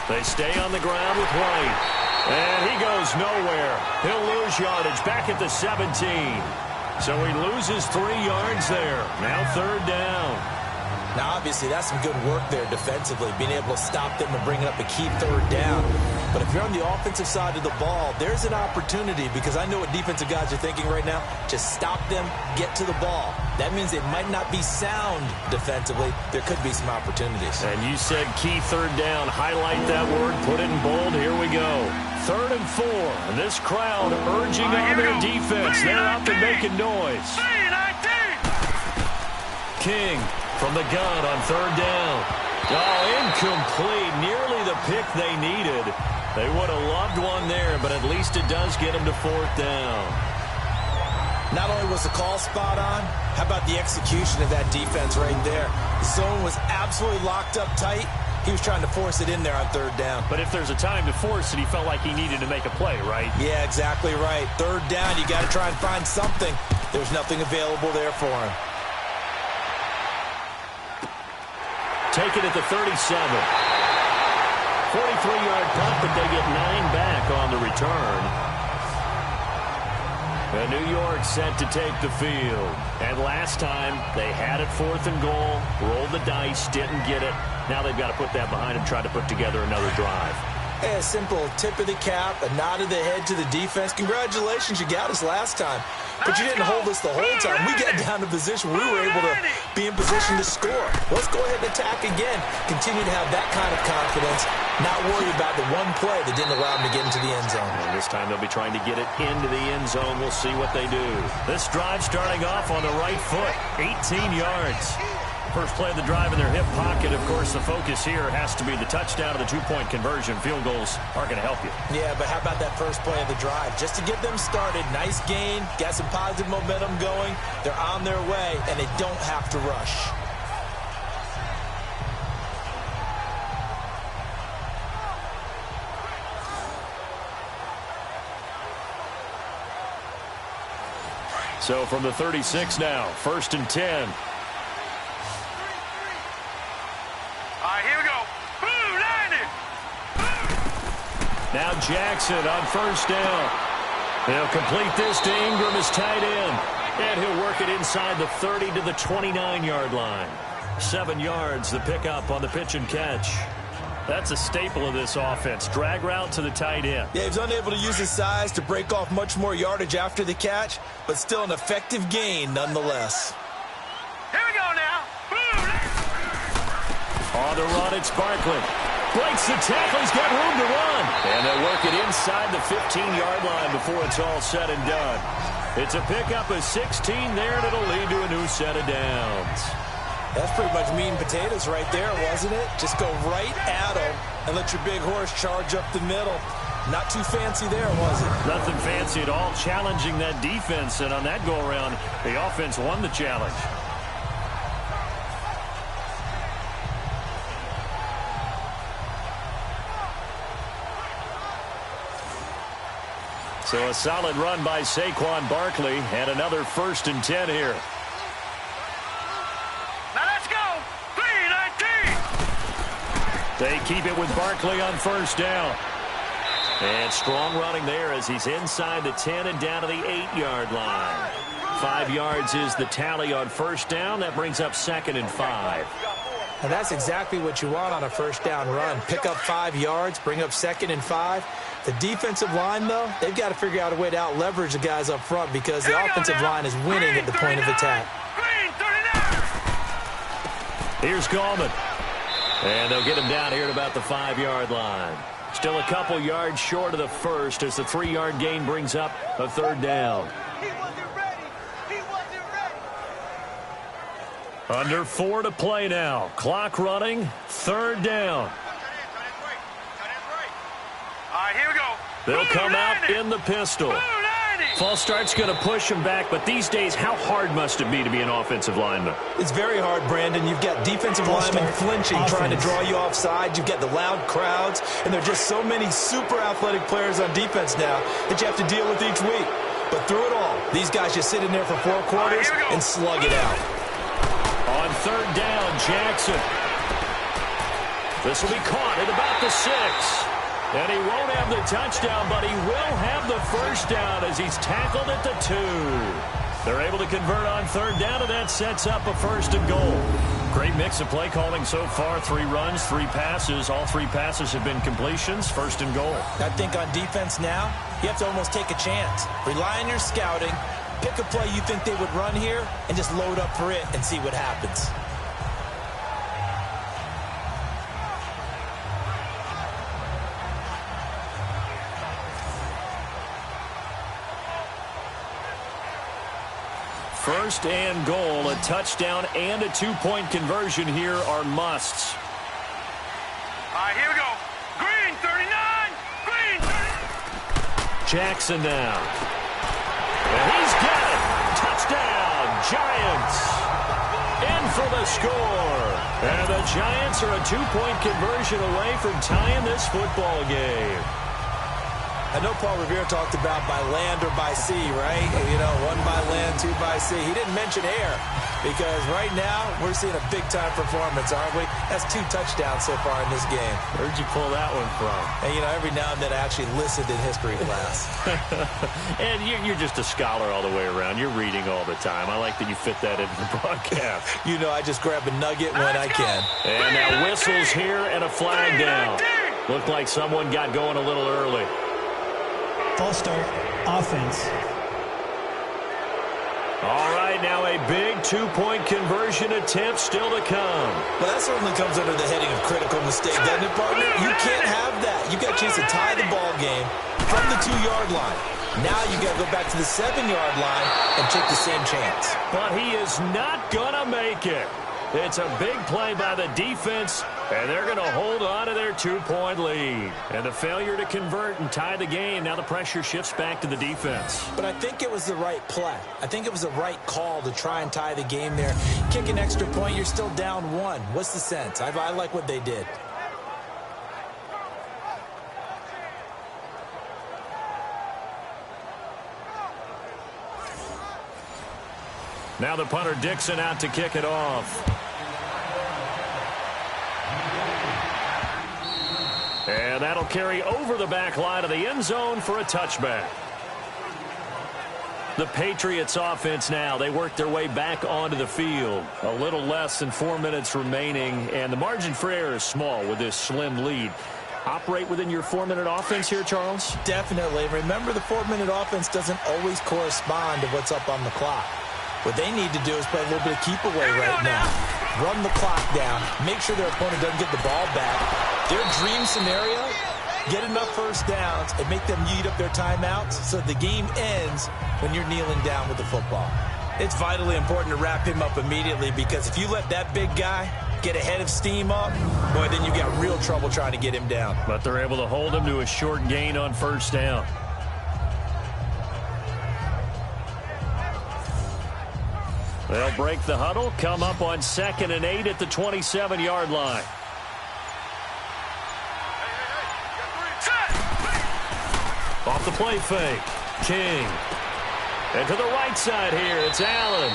They stay on the ground with White. And he goes nowhere. He'll lose yardage back at the 17. So he loses 3 yards there. Now 3rd down. Now, obviously, that's some good work there defensively, being able to stop them and bring up a key third down. But if you're on the offensive side of the ball, there's an opportunity, because I know what defensive guys are thinking right now. Just stop them, get to the ball. That means they might not be sound defensively. There could be some opportunities. And you said key third down. Highlight that word, put it in bold. Here we go. 3rd and 4. And this crowd urging on their defense. They're up and making noise. King from the gun on 3rd down. Oh, incomplete. Nearly the pick they needed. They would have loved one there, but at least it does get them to 4th down. Not only was the call spot on, how about the execution of that defense right there? The zone was absolutely locked up tight. He was trying to force it in there on 3rd down. But if there's a time to force it, he felt like he needed to make a play, right? Yeah, exactly right. 3rd down, you got to try and find something. There's nothing available there for him. Take it at the 37. 43-yard punt, but they get 9 back on the return. And New York set to take the field. And last time, they had it 4th and goal, rolled the dice, didn't get it. Now they've got to put that behind and try to put together another drive. Hey, a simple tip of the cap, a nod of the head to the defense. Congratulations, you got us last time. But you didn't hold us the whole time. We got down to position where we were able to be in position to score. Let's go ahead and attack again. Continue to have that kind of confidence. Not worry about the one play that didn't allow them to get into the end zone. And this time they'll be trying to get it into the end zone. We'll see what they do. This drive starting off on the right foot. 18 yards. First play of the drive in their hip pocket. Of course, the focus here has to be the touchdown of the 2-point conversion. Field goals aren't going to help you. Yeah, but how about that first play of the drive? Just to get them started, nice gain, got some positive momentum going. They're on their way, and they don't have to rush. So from the 36 now, 1st and 10. Now Jackson on 1st down. He'll complete this to Ingram as tight end. And he'll work it inside the 30 to the 29-yard line. 7 yards, the pickup on the pitch and catch. That's a staple of this offense. Drag route to the tight end. Yeah, he was unable to use his size to break off much more yardage after the catch, but still an effective gain nonetheless. Here we go now. On the run, it's Barkley. Breaks the tackle. He's got room to run. And they'll work it inside the 15-yard line before it's all said and done. It's a pickup of 16 there, and it'll lead to a new set of downs. That's pretty much meat and potatoes right there, wasn't it? Just go right at him and let your big horse charge up the middle. Not too fancy there, was it? Nothing fancy at all. Challenging that defense, and on that go-around, the offense won the challenge. So a solid run by Saquon Barkley, and another 1st and 10 here. Now let's go. 3-19. They keep it with Barkley on 1st down. And strong running there as he's inside the 10 and down to the 8-yard line. 5 yards is the tally on 1st down. That brings up 2nd and 5. And that's exactly what you want on a 1st down run. Pick up 5 yards, bring up 2nd and 5. The defensive line, though, they've got to figure out a way to out-leverage the guys up front because the offensive line is winning at the point of attack. Here's Gallman. And they'll get him down here at about the 5-yard line. Still a couple yards short of the first as the 3-yard gain brings up a 3rd down. He wasn't ready. He wasn't ready. Under 4 to play now. Clock running. 3rd down. All right, here we go. They'll come out in the pistol. False start's going to push him back, but these days, how hard must it be to be an offensive lineman? It's very hard, Brandon. You've got defensive linemen flinching, trying to draw you offside. You've got the loud crowds, and there are just so many super athletic players on defense now that you have to deal with each week. But through it all, these guys just sit in there for 4 quarters and slug it out. On 3rd down, Jackson. This will be caught at about the 6. And he won't have the touchdown, but he will have the 1st down as he's tackled at the 2. They're able to convert on 3rd down, and that sets up a 1st and goal. Great mix of play calling so far. 3 runs, 3 passes. All 3 passes have been completions. First and goal. I think on defense now, you have to almost take a chance. Rely on your scouting. Pick a play you think they would run here and just load up for it and see what happens. First and goal, a touchdown and a 2-point conversion here are musts. All right, here we go. Green, 39. Green, 39. Jackson now. And he's got it. Touchdown, Giants. In for the score. And the Giants are a 2-point conversion away from tying this football game. I know Paul Revere talked about by land or by sea, right? You know, 1 by land, 2 by sea. He didn't mention air because right now we're seeing a big-time performance, aren't we? That's 2 touchdowns so far in this game. Where'd you pull that one from? And, you know, every now and then I actually listened in history class. And you're just a scholar all the way around. You're reading all the time. I like that you fit that into the broadcast. You know, I just grab a nugget when I can. And now whistles here and a flag down. Looked like someone got going a little early. False start, offense. All right, now a big 2-point conversion attempt still to come. Well, that certainly comes under the heading of critical mistake, doesn't it, partner? You can't have that. You got a chance to tie the ball game from the 2-yard line. Now you got to go back to the 7-yard line and take the same chance. But he is not going to make it. It's a big play by the defense, and they're going to hold on to their 2-point lead. And the failure to convert and tie the game, now the pressure shifts back to the defense. But I think it was the right play. I think it was the right call to try and tie the game there. Kick an extra point, you're still down 1. What's the sense? I like what they did. Now the punter Dixon out to kick it off. And that'll carry over the back line of the end zone for a touchback. The Patriots offense now, they work their way back onto the field. A little less than 4 minutes remaining, and the margin for error is small with this slim lead. Operate within your 4-minute offense here, Charles? Definitely. Remember, the 4-minute offense doesn't always correspond to what's up on the clock. What they need to do is play a little bit of keep away right now. Run the clock down. Make sure their opponent doesn't get the ball back. Their dream scenario, get enough first downs and make them eat up their timeouts so the game ends when you're kneeling down with the football. It's vitally important to wrap him up immediately because if you let that big guy get ahead of steam up, boy, then you got real trouble trying to get him down. But they're able to hold him to a short gain on first down. They'll break the huddle, come up on 2nd and 8 at the 27-yard line. Off the play fake, King. And to the right side here, it's Allen.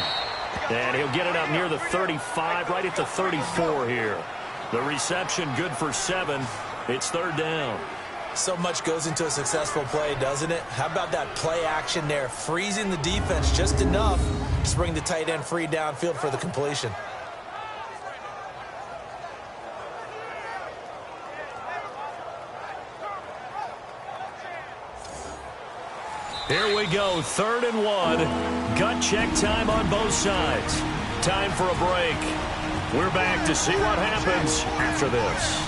And he'll get it up near the 35, right at the 34 here. The reception good for 7. It's 3rd down. So much goes into a successful play, doesn't it? How about that play action there? Freezing the defense just enough to bring the tight end free downfield for the completion. Here we go, 3rd and 1. Gut check time on both sides. Time for a break. We're back to see what happens after this.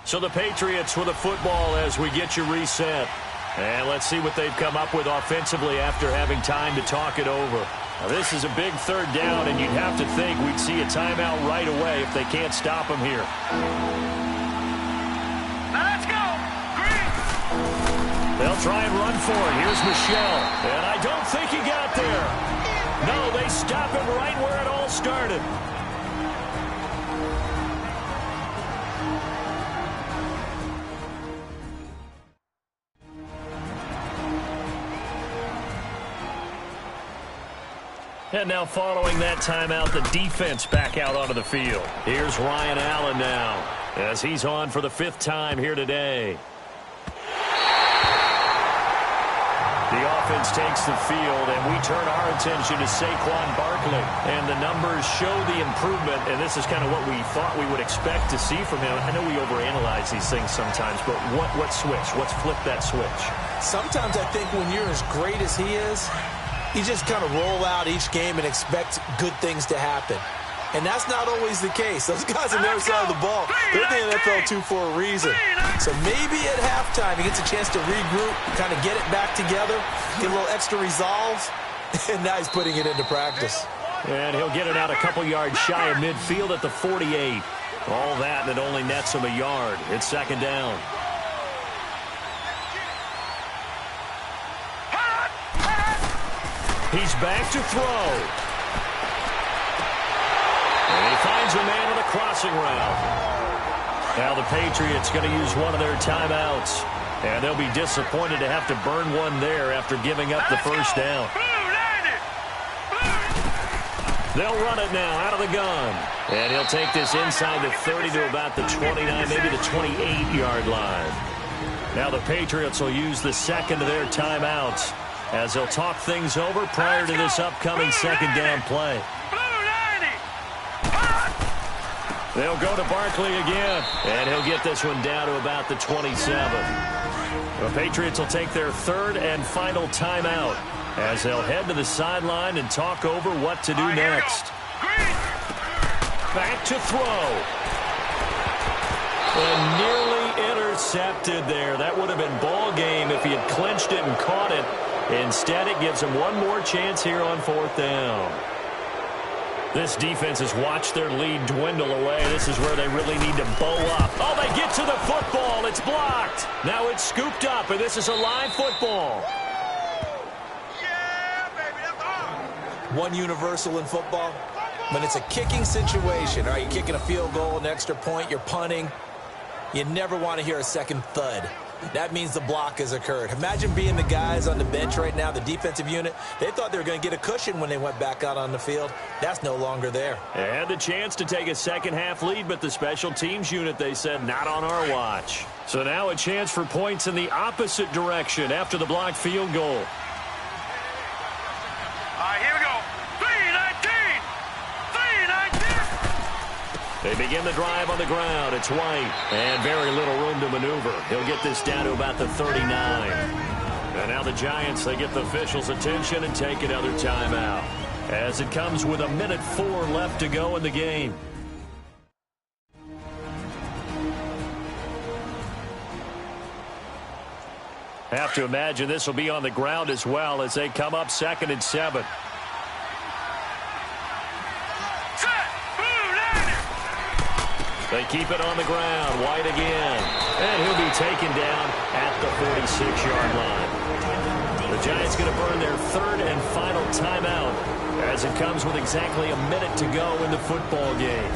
So the Patriots with a football as we get you reset. And let's see what they've come up with offensively after having time to talk it over. Now, this is a big 3rd down, and you'd have to think we'd see a timeout right away if they can't stop him here. Now let's go. Green. They'll try and run for it. Here's Michelle. And I don't think he got there. No, they stop him right where it all started. And now following that timeout, the defense back out onto the field. Here's Ryan Allen now as he's on for the 5th time here today. The offense takes the field, and we turn our attention to Saquon Barkley. And the numbers show the improvement, and this is kind of what we thought we would expect to see from him. I know we overanalyze these things sometimes, but what switch? What's flipped that switch? Sometimes I think when you're as great as he is, you just kind of roll out each game and expect good things to happen. And that's not always the case. Those guys on the other side of the ball, they're in the NFL too for a reason. So maybe at halftime he gets a chance to regroup, kind of get it back together, get a little extra resolve, and now he's putting it into practice. And he'll get it out a couple yards shy of midfield at the 48. All that, and it only nets him a yard. It's second down. He's back to throw. And he finds a man on a crossing route. Now the Patriots going to use one of their timeouts. And they'll be disappointed to have to burn one there after giving up the first down. They'll run it now out of the gun. And he'll take this inside the 30 to about the 29, maybe the 28-yard line. Now the Patriots will use the second of their timeouts as they'll talk things over prior to this upcoming second down play. They'll go to Barkley again, and he'll get this one down to about the 27. The Patriots will take their third and final timeout as they'll head to the sideline and talk over what to do next. Back to throw. And nearly intercepted there. That would have been ball game if he had clinched it and caught it. Instead, it gives him one more chance here on fourth down. This defense has watched their lead dwindle away. This is where they really need to bow up. Oh, they get to the football. It's blocked. Now it's scooped up, and this is a live football. Yeah, baby, that's hard. One universal in football, when it's a kicking situation, all right, you're kicking a field goal, an extra point, you're punting, you never want to hear a second thud. That means the block has occurred. Imagine being the guys on the bench right now, the defensive unit. They thought they were going to get a cushion when they went back out on the field. That's no longer there. They had the chance to take a second-half lead, but the special teams unit, they said, not on our watch. So now a chance for points in the opposite direction after the blocked field goal. All right, here we go. 3-19. 3-19. They begin the drive on the ground. It's White, and very little room to maneuver. He'll get this down to about the 39. And now the Giants, they get the officials' attention and take another timeout as it comes with 1:04 left to go in the game. Have to imagine this will be on the ground as well as they come up 2nd and 7. They keep it on the ground. White again. And he'll be taken down at the 46-yard line. The Giants going to burn their third and final timeout as it comes with exactly 1 minute to go in the football game.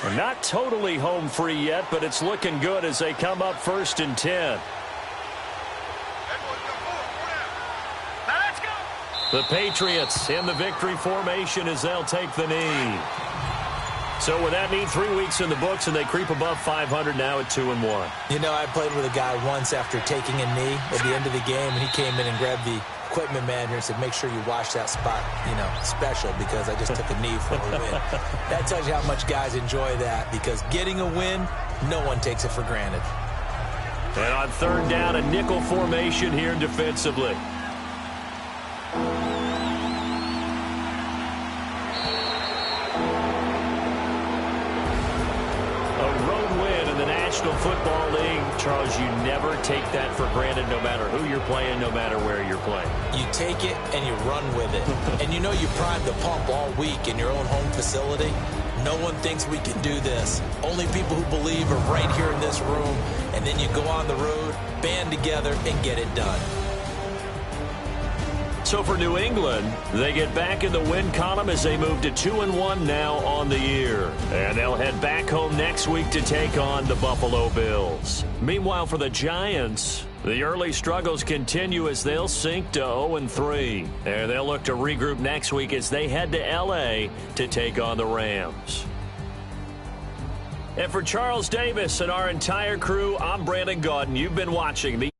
We're not totally home free yet, but it's looking good as they come up 1st and 10. The Patriots in the victory formation as they'll take the knee. So with that knee, 3 weeks in the books, and they creep above 500 now at 2-1. You know, I played with a guy once after taking a knee at the end of the game, and he came in and grabbed the equipment manager and said, make sure you wash that spot, you know, special, because I just took a knee for a win. That tells you how much guys enjoy that, because getting a win, no one takes it for granted. And on 3rd down, a nickel formation here defensively. National Football League, Charles, you never take that for granted no matter who you're playing, no matter where you're playing. You take it and you run with it. And you know you primed the pump all week in your own home facility. No one thinks we can do this. Only people who believe are right here in this room. And then you go on the road, band together, and get it done. So for New England, they get back in the win column as they move to 2-1 now on the year. And they'll head back home next week to take on the Buffalo Bills. Meanwhile, for the Giants, the early struggles continue as they'll sink to 0-3. And they'll look to regroup next week as they head to L.A. to take on the Rams. And for Charles Davis and our entire crew, I'm Brandon Gaudin. You've been watching the